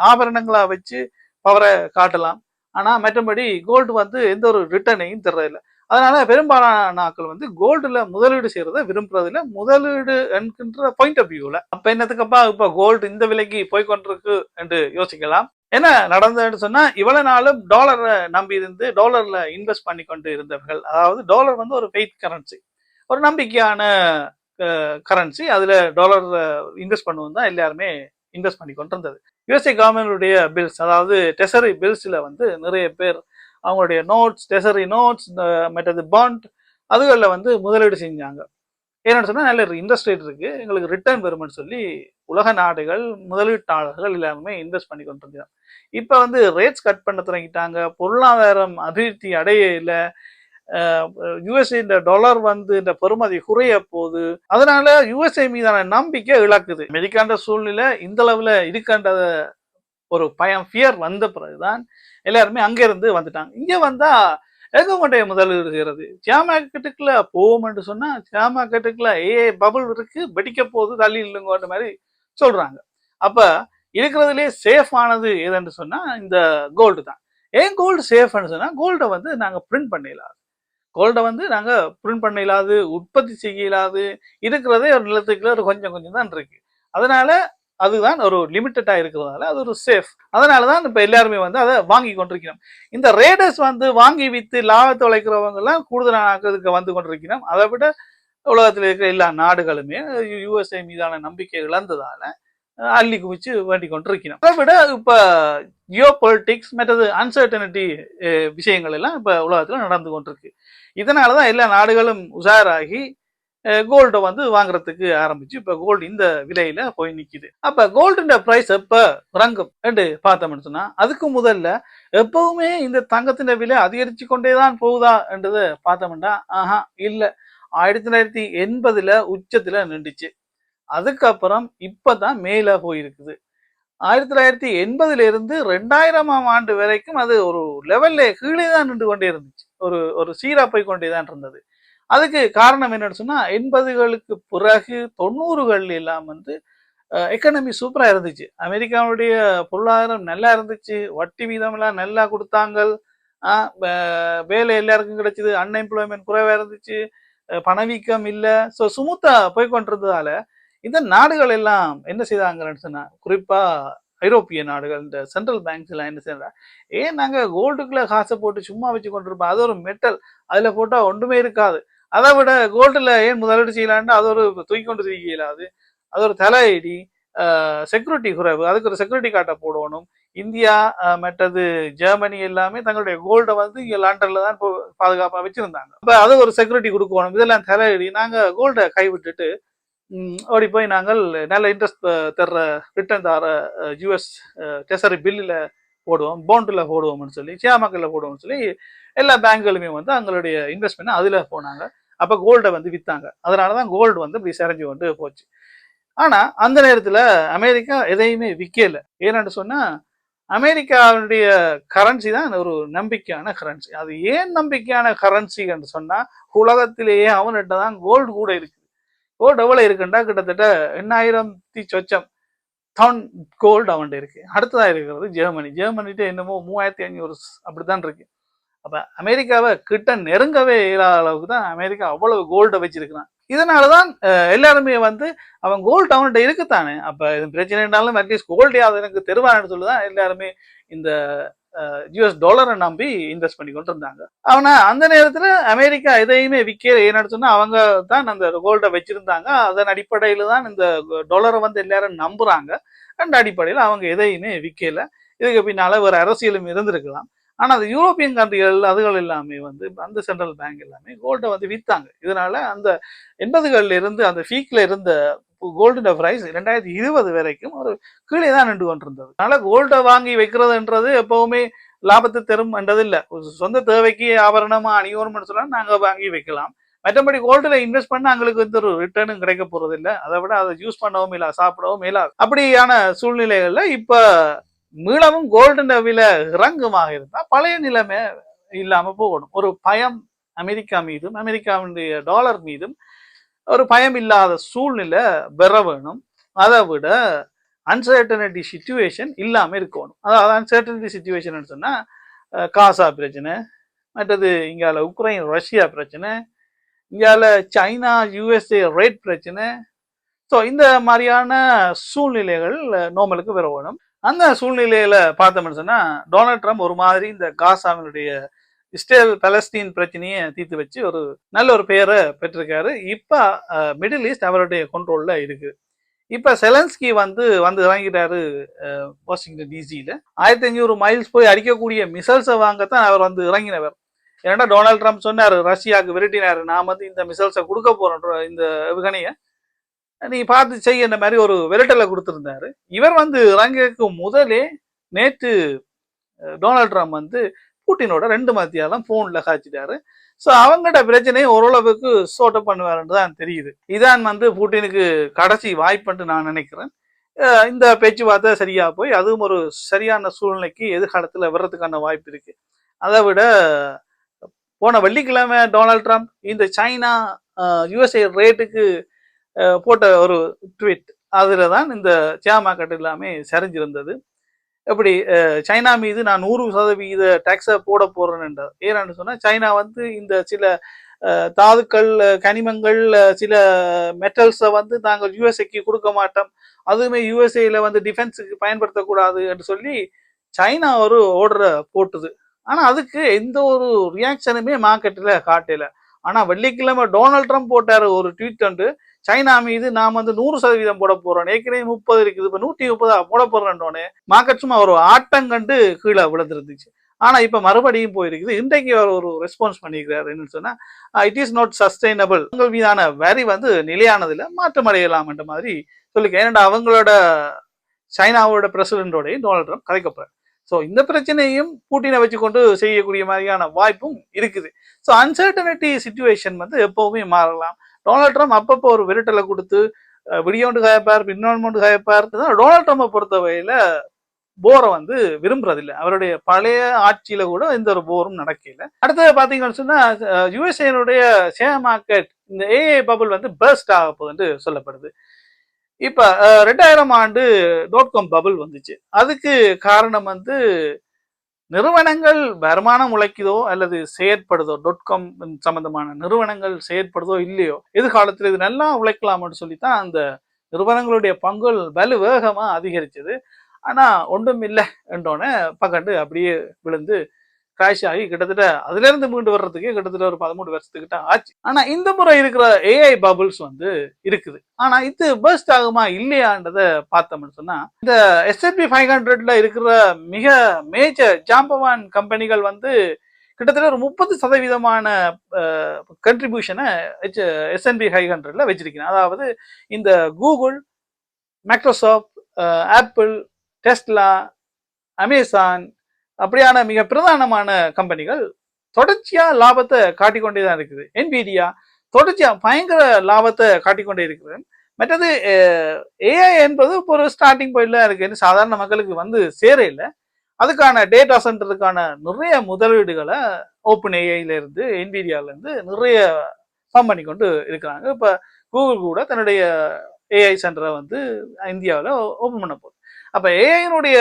ஆபரணங்களா வச்சு பவரை காட்டலாம். ஆனா மற்றபடி கோல்டு வந்து எந்த ஒரு ரிட்டர்னையும் தர்றதில்லை. அதனால பெரும்பாலான ஆட்கள் வந்து கோல்டுல முதலீடு செய்யறத விரும்புறதில்ல, முதலீடு என்கின்ற பாயிண்ட் ஆஃப் வியூல. அப்ப என்னத்துக்கப்பா இப்ப கோல்டு இந்த விலைக்கு போய்கொண்டிருக்கு என்று யோசிக்கலாம். என்ன நடந்ததுன்னு சொன்னா இவ்வளவு நாளும் டாலரை நம்பி இருந்து டாலர்ல இன்வெஸ்ட் பண்ணி கொண்டு இருந்தவர்கள், அதாவது டாலர் வந்து ஒரு ஃபெய்த் கரன்சி, ஒரு நம்பிக்கையான கரன்சி. அதுல டாலர் இன்வெஸ்ட் பண்ணுவோம் தான் எல்லாருமே இன்வெஸ்ட் பண்ணி கொண்டு இருந்தது. யுஎஸ்ஏ கவர்மெண்டுடைய பில்ஸ், அதாவது டெசரி பில்ஸ்ல வந்து நிறைய பேர் அவங்களுடைய நோட்ஸ், டெசரி நோட்ஸ், மற்றது பாண்ட் அதுகளில் வந்து முதலீடு செஞ்சாங்க. ஏன்னு சொன்னா நல்ல இன்ட்ரெஸ்ட் ரேட் இருக்கு, எங்களுக்கு ரிட்டர்ன் வரும்னு சொல்லி உலக நாடுகள் முதலீட்டாளர்கள் எல்லாருமே இன்வெஸ்ட் பண்ணி கொண்டிருந்தாங்க. இப்ப வந்து ரேட்ஸ் கட் பண்ண தொடங்கிட்டாங்க, பொருளாதாரம் அபிவிருத்தி அடைய இல்லை, யுஎஸ்ஏ இந்த டாலர் வந்து இந்த பெறுமதி குறைய போகுது. அதனால யுஎஸ்ஏ மீதான நம்பிக்கை இழக்குது. அமெரிக்கான்ற சூழ்நிலை இந்த அளவுல இருக்கின்ற ஒரு பயம், ஃபியர் வந்த பிறகுதான் எல்லாருமே அங்க இருந்து வந்துட்டாங்க. இங்க வந்தா எங்க கொண்டே முதலீடு செய்யறது? ஷேர் மார்க்கெட்டுக்குள்ள போவோம்னு சொன்னா ஷேர் மார்க்கெட்டுக்குள்ள பபுள் இருக்கு, வெடிக்க போகுது, தள்ளி இல்லைங்கன்ற மாதிரி சொல்றாங்க. அப்ப இருக்கிறதுலே சேஃப் ஆனது எதுன்னு சொன்னா இந்த கோல்டு தான். ஏன் கோல்டு சேஃப்னு சொன்னா கோல்டை வந்து நாங்க பிரிண்ட் பண்ணிடலாம், கோல்டை வந்து நாங்க பிரிண்ட் பண்ண இயலாது, உற்பத்தி செய்ய இயலாது, இருக்கிறதே ஒரு நிலத்துக்குள்ள ஒரு கொஞ்சம் கொஞ்சம் தான் இருக்கு. அதனால அதுதான் ஒரு லிமிட்டடா இருக்கிறதுனால அது ஒரு சேஃப். அதனாலதான் இப்ப எல்லாருமே வந்து அதை வாங்கி கொண்டிருக்கிறோம். இந்த ரேடர்ஸ் வந்து வாங்கி வித்து லாபத்தை உழைக்கிறவங்க எல்லாம் கூடுதலாக வந்து கொண்டிருக்கிறோம். அதை விட உலகத்தில் இருக்கிற எல்லா நாடுகளுமே யுஎஸ்ஏ மீதான நம்பிக்கை இழந்ததால அள்ளி குவிச்சு வேண்டி கொண்டிருக்கிறோம். அதை விட இப்ப ஜியோ பொலிட்டிக்ஸ் மற்றது அன்சர்டனிட்டி விஷயங்கள் எல்லாம் இப்ப உலகத்துல நடந்து கொண்டிருக்கு. இதனாலதான் எல்லா நாடுகளும் உஷாராகி கோல்டை வந்து வாங்குறதுக்கு ஆரம்பிச்சு இப்ப கோல்டு இந்த விலையில போய் நிக்குது. அப்ப கோல்டுன்ற பிரைஸ் எப்ப இறங்கும் என்று பார்த்தோம்னு சொன்னா அதுக்கு முதல்ல எப்பவுமே இந்த தங்கத்தின் விலை அதிகரிச்சு கொண்டேதான் போகுதா என்றது பார்த்தோம்னா ஆஹா இல்ல. 1980 உச்சத்துல நின்றுச்சு. அதுக்கப்புறம் இப்பதான் மேல போயிருக்குது. 1980 இருந்து 2000ஆம் ஆண்டு வரைக்கும் அது ஒரு லெவல்ல கீழே தான் நின்று கொண்டே இருந்துச்சு, ஒரு சீரா போய் கொண்டேதான் இருந்தது. அதுக்கு காரணம் என்னன்னு சொன்னா 80களுக்கு பிறகு 90கள் எல்லாம் வந்து எக்கனமி சூப்பரா இருந்துச்சு, அமெரிக்காவுடைய பொருளாதாரம் நல்லா இருந்துச்சு, வட்டி வீதம் எல்லாம் நல்லா கொடுத்தாங்க, வேலை எல்லாருக்கும் கிடைச்சது, அன்எம்ப்ளாய்மெண்ட் குறைவா இருந்துச்சு, பணவீக்கம் இல்லை, ஸோ சுமூத்தா போய்கொண்டிருந்ததால இந்த நாடுகள் எல்லாம் என்ன செய்தாங்கன்னு சொன்னா குறிப்பா ஐரோப்பிய நாடுகள் இந்த சென்ட்ரல் பேங்க்ஸ் எல்லாம் என்ன செய்யறா, ஏன் நாங்க கோல்டுக்குள்ள காசை போட்டு சும்மா வச்சு கொண்டிருப்போம், அது ஒரு மெட்டல், அதுல போட்டா ஒன்றுமே இருக்காது, அதை விட கோல்டுல ஏன் முதலீடு செய்யலான்னு அது ஒரு தூக்கி கொண்டு செய்ய இயலாது, அது ஒரு தலையடி, செக்யூரிட்டி குறைவு, அதுக்கு ஒரு செக்யூரிட்டி கார்டை போடணும். இந்தியா மற்றது ஜெர்மனி எல்லாமே தங்களுடைய கோல்டை வந்து இங்க லண்டன்ல தான் பாதுகாப்பா வச்சிருந்தாங்க. அப்ப அது ஒரு செக்யூரிட்டி கொடுக்கணும், இதெல்லாம் தலையடி. நாங்க கோல்டை கைவிட்டுட்டு ஓடி போய் நாங்கள் நல்ல இன்ட்ரெஸ்ட் தர்ற ரிட்டர்ன் தர யூஎஸ் டெசரி பில்லில் போடுவோம், பாண்டில் போடுவோம்னு சொல்லி, ஷேர் மார்க்கெட்டில் போடுவோம்னு சொல்லி எல்லா பேங்க்குகளுமே வந்து அவங்களுடைய இன்வெஸ்ட்மெண்ட் அதில் போனாங்க. அப்போ கோல்டை வந்து விற்றாங்க. அதனால தான் கோல்டு வந்து இப்படி செறைஞ்சு கொண்டு போச்சு. ஆனால் அந்த நேரத்தில் அமெரிக்கா எதையுமே விற்கலை. ஏன்னு சொன்னால் அமெரிக்காவுடைய கரன்சி தான் ஒரு நம்பிக்கையான கரன்சி. அது ஏன் நம்பிக்கையான கரன்சி என்று சொன்னால் உலகத்திலேயே அவன்கிட்ட தான் கோல்டு கூட இருக்கு. கோல்டு எவ்வளவு இருக்குண்டா கிட்டத்தட்ட 8000 சொச்சம் டன் கோல்டு அவன்கிட்ட இருக்கு. அடுத்ததான் இருக்கிறது ஜெர்மனி. ஜெர்மனிட்ட என்னமோ 3500 அப்படித்தான் இருக்கு. அப்ப அமெரிக்காவை கிட்ட நெருங்கவே இயலாத அளவுக்கு தான் அமெரிக்கா அவ்வளவு கோல்டை வச்சிருக்கிறான். இதனாலதான் எல்லாருமே வந்து அவன் கோல்டு அவன்கிட்ட இருக்குத்தானே, அப்ப இது பிரச்சனை இருந்தாலும் அட்லீஸ்ட் கோல்டே அதை எனக்கு தெருவான்னு சொல்லிதான் எல்லாருமே இந்த யூஎஸ் டாலரை நம்பி இன்வெஸ்ட் பண்ணி கொண்டு இருந்தாங்க. ஆனா அந்த நேரத்துல அமெரிக்கா எதையுமே விற்க, ஏன்னு சொன்னா அவங்க தான் அந்த கோல்டை வச்சிருந்தாங்க, அதன் அடிப்படையில தான் இந்த டாலரை வந்து எல்லாரும் நம்புறாங்க. அந்த அடிப்படையில் அவங்க எதையுமே விற்கல. இதுக்கு பின்னால ஒரு அரசியலும் இருந்திருக்கலாம். ஆனா அது யூரோப்பியன் கண்ட்ரிகள் அதுகள் எல்லாமே வந்து அந்த சென்ட்ரல் பேங்க் எல்லாமே கோல்டை வந்து வித்தாங்க. இதனால அந்த 80கள்ல இருந்து அந்த பீக்ல இருந்த கோல்டு பிரைஸ் 2020 வரைக்கும் ஒரு கீழே தான் நின்று கொண்டிருந்தது. அதனால கோல்டை வாங்கி வைக்கிறதுன்றது எப்பவுமே லாபத்தை தரும் என்றது இல்லை. சொந்த தேவைக்கு ஆபரணமா அணியோர்னு சொன்னா நாங்க வாங்கி வைக்கலாம், மற்றபடி கோல்டுல இன்வெஸ்ட் பண்ண எங்களுக்கு வந்து ஒரு ரிட்டர்னும் கிடைக்க போறது இல்லை. அதை விட அதை யூஸ் பண்ணவும் இல்லை, சாப்பிடவும் இல்லாது. அப்படியான சூழ்நிலைகள்ல இப்ப மீளவும் கோல்டு விலை இறங்குமாக இருந்தா பழைய நிலைமை இல்லாம போகணும். ஒரு பயம் அமெரிக்கா மீதும் அமெரிக்காவுடைய டாலர் மீதும் ஒரு பயம் இல்லாத சூழ்நிலை பெற வேணும். அதை விட அன்சர்டனிட்டி சிச்சுவேஷன் இல்லாம இருக்கணும். அதாவது அன்சர்டனிட்டி சிச்சுவேஷன் சொன்னா காசா பிரச்சனை, மற்றது இங்கால உக்ரைன் ரஷ்யா பிரச்சனை, இங்கால சைனா யுஎஸ்ஏ ரேட் பிரச்சனை. ஸோ இந்த மாதிரியான சூழ்நிலைகள் நோமலுக்கு வர வேணும். அந்த சூழ்நிலையில பார்த்தோம்னு சொன்னா டொனால்ட் ட்ரம்ப் ஒரு மாதிரி இந்த காசாவினுடைய இஸ்ரேல் பலஸ்தீன் பிரச்சனையை தீர்த்து வச்சு ஒரு நல்ல ஒரு பெயரை பெற்றிருக்காரு. இப்ப மிடில் ஈஸ்ட் அவருடைய கண்ட்ரோல்ல இருக்கு. இப்ப செலன்ஸ்கி வந்து இறங்கிட்டாரு வாஷிங்டன் டிசியில. 1500 மைல்ஸ் போய் அடிக்கக்கூடிய மிசைல்ஸை வாங்கத்தான் அவர் வந்து இறங்கினவர். ஏன்னா டொனால்ட் ட்ரம்ப் சொன்னாரு, ரஷ்யாவுக்கு விரட்டினாரு, நான் வந்து இந்த மிசைல்ஸை கொடுக்க போறேன், இந்த விகனைய நீ பார்த்து செய்ய இந்த மாதிரி ஒரு விரட்டலை கொடுத்திருந்தாரு. இவர் வந்து இறங்கிக்கு முதலே நேற்று டொனால்ட் ட்ரம்ப் வந்து பூட்டினோட 2 மத்தியாலம் போன்ல காய்ச்சிட்டாரு. ஸோ அவங்களோட பிரச்சனையை ஓரளவுக்கு சோர்ட் அப் பண்ணுவாருன்னு தான் தெரியுது. இதான் வந்து பூட்டினுக்கு கடைசி வாய்ப்புன்னு நான் நினைக்கிறேன். இந்த பேச்சுவார்த்தை சரியா போய் அதுவும் ஒரு சரியான சூழ்நிலைக்கு எதிர்காலத்தில் வர்றதுக்கான வாய்ப்பு இருக்கு. அதை விட போன வெள்ளிக்கிழமை டொனால்ட் ட்ரம்ப் இந்த சைனா யுஎஸ்ஏ ரேட்டுக்கு போட்ட ஒரு ட்வீட், அதுல தான் இந்த ஷேர் மார்க்கெட் எல்லாமே சரிஞ்சிருந்தது. எப்படி சைனா மீது நான் 100% டாக்ஸை போட போறேன் என்றார். ஏன்னு சொன்னா சைனா வந்து இந்த சில தாதுக்கள், கனிமங்கள், சில மெட்டல்ஸை வந்து நாங்கள் யுஎஸ்ஏக்கு கொடுக்க மாட்டோம், அதுவுமே யுஎஸ்ஏல வந்து டிஃபென்ஸுக்கு பயன்படுத்தக்கூடாது என்று சொல்லி சைனா ஒரு ஆர்டரை போட்டுது. ஆனா அதுக்கு எந்த ஒரு ரியாக்ஷனுமே மார்க்கெட்டில் காட்டல. ஆனா வெள்ளிக்கிழமை டொனால்ட் ட்ரம்ப் போட்டாரு ஒரு ட்வீட் வந்து, சைனா மீது நாம் வந்து 100% போட போறோம், ஏற்கனவே 30 இருக்குது, இப்ப 130 போட போறோன்னே மார்க்கெட் சும்மா ஒரு ஆட்டம் கண்டு கீழே விழுந்துருந்துச்சு. ஆனா இப்ப மறுபடியும் போயிருக்குது. இன்றைக்கு அவர் ஒரு ரெஸ்பான்ஸ் பண்ணிக்கிறார். என்னன்னு சொன்னா, இட் இஸ் நாட் சஸ்டைனபிள், உங்கள் மீதான வரி வந்து நிலையானதுல மாற்றம் அடையலாம் என்ற மாதிரி சொல்லிக்க. ஏன்னா அவங்களோட சைனாவோட பிரசிடென்டோடையும் டொனால்ட் ட்ரம்ப் கதைக்கப்படுறார். ஸோ இந்த பிரச்சனையும் பூட்டினை வச்சுக்கொண்டு செய்யக்கூடிய மாதிரியான வாய்ப்பும் இருக்குது. ஸோ அன்சர்டனிட்டி சிச்சுவேஷன் வந்து எப்பவுமே மாறலாம். டொனால்ட் ட்ரம்ப் அப்பப்போ ஒரு விரட்டலை கொடுத்து விடியோண்டு காயப்பார், பின்னோண்டு காயப்பார். டொனால்ட் ட்ரம்பை பொறுத்த வகையில போரை வந்து விரும்புறதில்லை. அவருடைய பழைய ஆட்சியில கூட எந்த ஒரு போரும் நடக்கல. அடுத்தது பாத்தீங்கன்னு சொன்னா யுஎஸ்ஏனுடைய ஷேர் மார்க்கெட் இந்த ஏஐ பபுள் வந்து பர்ஸ்ட் ஆக போகுதுன்னு சொல்லப்படுது. இப்ப 2000 ஆண்டு .com பபுள் வந்துச்சு. அதுக்கு காரணம் வந்து நிறுவனங்கள் வருமானம் உழைக்குதோ அல்லது செயற்படுதோ, .com சம்பந்தமான நிறுவனங்கள் செயற்படுதோ இல்லையோ, எதிர்காலத்தில் இது நல்லா உழைக்கலாம்னு சொல்லித்தான் அந்த நிறுவனங்களுடைய பங்குகள் வலு வேகமா அதிகரிச்சது. ஆனா ஒன்றும் இல்லை என்றோன்னே பகண்டு அப்படியே விழுந்து கிராஷ் ஆகி கிட்டத்தட்ட அதுல இருந்து மீண்டு வர்றதுக்கு கிட்டத்தட்ட ஒரு 13 வருஷத்துக்கிட்ட ஆச்சு. ஆனா இந்த முறை இருக்கிற ஏஐ பபுள்ஸ் வந்து இருக்குது. ஆனா இது பர்ஸ்ட் ஆகுமா இல்லையான்றத பார்த்தோம்னு சொன்னா, இந்த S&P 500ல இருக்கிற மிக மேஜர் ஜாம்பவான் கம்பெனிகள் வந்து கிட்டத்தட்ட ஒரு 30% கண்ட்ரிபியூஷனை S&P 500ல வச்சிருக்கிறேன். அதாவது இந்த Google, Microsoft, apple, Tesla, Amazon அப்படியான மிக பிரதானமான கம்பெனிகள் தொடர்ச்சியா லாபத்தை காட்டிக்கொண்டே தான் இருக்குது. NVIDIA தொடர்ச்சியா பயங்கர லாபத்தை காட்டிக்கொண்டே இருக்குது. மற்றது ஏஐ என்பது இப்போ ஒரு ஸ்டார்டிங் பாயிண்ட்ல இருக்கு, சாதாரண மக்களுக்கு வந்து சேர இல்லை. அதுக்கான டேட்டா சென்டருக்கான நிறைய முதலீடுகளை ஓப்பன் ஏஐல இருந்து NVIDIAல இருந்து நிறைய ஃபார்ம் பண்ணி கொண்டு இருக்கிறாங்க. இப்ப கூகுள் கூட தன்னுடைய ஏஐ சென்டரை வந்து இந்தியாவில் ஓப்பன் பண்ண போகுது. அப்ப ஏஐனுடைய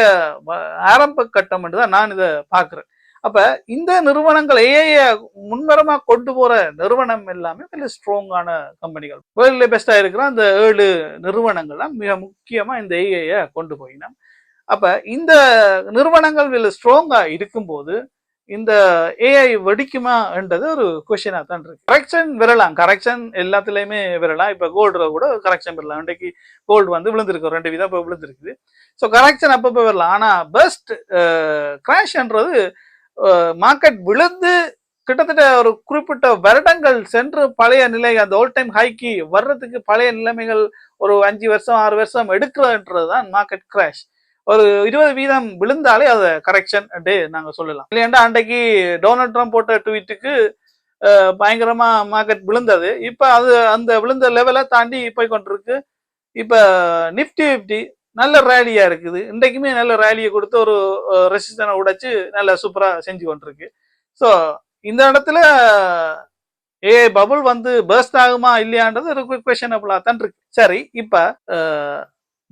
ஆரம்ப கட்டம் தான் நான் இதை பார்க்கிறேன். அப்ப இந்த நிறுவனங்கள் ஏஐ முன்வரமா கொண்டு போற நிறுவனம் எல்லாமே நல்ல ஸ்ட்ராங்கான கம்பெனிகள். வேர்ல்ட்ல பெஸ்டா இருக்கிற அந்த 7 நிறுவனங்கள்லாம் மிக முக்கியமா இந்த ஏஐ கொண்டு போயினா. அப்ப இந்த நிறுவனங்கள் ஸ்ட்ராங்கா இருக்கும்போது இந்த ஏஐ வெடிக்குமா என்றது ஒரு கொஸ்டினா தான் இருக்கு. கரெக்ஷன் வரலாம், கரெக்ஷன் எல்லாத்துலயுமே வரலாம். இப்ப கோல்டுல கூட கரெக்ஷன் வரலாம். இன்றைக்கு கோல்டு வந்து விழுந்திருக்கு, 2 வீதம் இப்ப விழுந்திருக்குது. ஸோ கரெக்ஷன் அப்பப்போ வரலாம். ஆனா பெஸ்ட் கிராஷ்ன்றது மார்க்கெட் விழுந்து கிட்டத்தட்ட ஒரு குறிப்பிட்ட வருடங்கள் சென்று பழைய நிலை அந்த ஓல் டைம் ஹைக்கு வர்றதுக்கு பழைய நிலைமைகள் ஒரு 5 வருஷம் 6 வருஷம் எடுக்கிறதுன்றது தான் மார்க்கெட் கிராஷ். ஒரு 20% விழுந்தாலே அதை கரெக்ஷன் டே நாங்க சொல்லலாம். இல்லையாண்டா அன்றைக்கு டொனால்ட் ட்ரம்ப் போட்ட ட்வீட்டுக்கு பயங்கரமா மார்க்கெட் விழுந்தது. இப்ப அது அந்த விழுந்த லெவலை தாண்டி போய் கொண்டிருக்கு. இப்ப நிப்டி 50 நல்ல ரேலியா இருக்குது. இன்றைக்குமே நல்ல ரேலியை கொடுத்து ஒரு ரெசிஸ்டனை உடைச்சு நல்ல சூப்பரா செஞ்சு கொண்டிருக்கு. ஸோ இந்த இடத்துல ஏஐ பபுள் வந்து பர்ஸ்ட் ஆகுமா இல்லையான்றது ஒரு கொஸ்டினபிளா தான் இருக்கு. சரி, இப்ப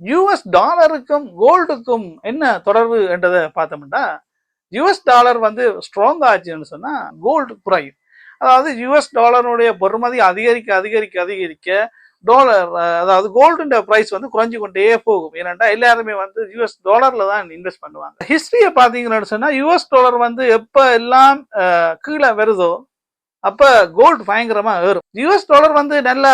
யூஎஸ் டாலருக்கும் கோல்டுக்கும் என்ன தொடர்பு என்றதை பார்த்தோம்னா, யூஎஸ் டாலர் வந்து ஸ்ட்ராங் ஆச்சுன்னு சொன்னா கோல்டு குறையும். அதாவது யூஎஸ் டாலருடைய பொறுமதி அதிகரிக்க அதிகரிக்க அதிகரிக்க டாலர், அதாவது கோல்டுன்ற பிரைஸ் வந்து குறைஞ்சு கொண்டே போகும். ஏன்னா எல்லாருமே வந்து யூஎஸ் டாலர்ல தான் இன்வெஸ்ட் பண்ணுவாங்க. ஹிஸ்டரியை பாத்தீங்கன்னு சொன்னா யூஎஸ் டாலர் வந்து எப்ப எல்லாம் கீழே வருதோ அப்ப கோல்டு பயங்கரமா ஏறும். யூஎஸ் டாலர் வந்து நல்லா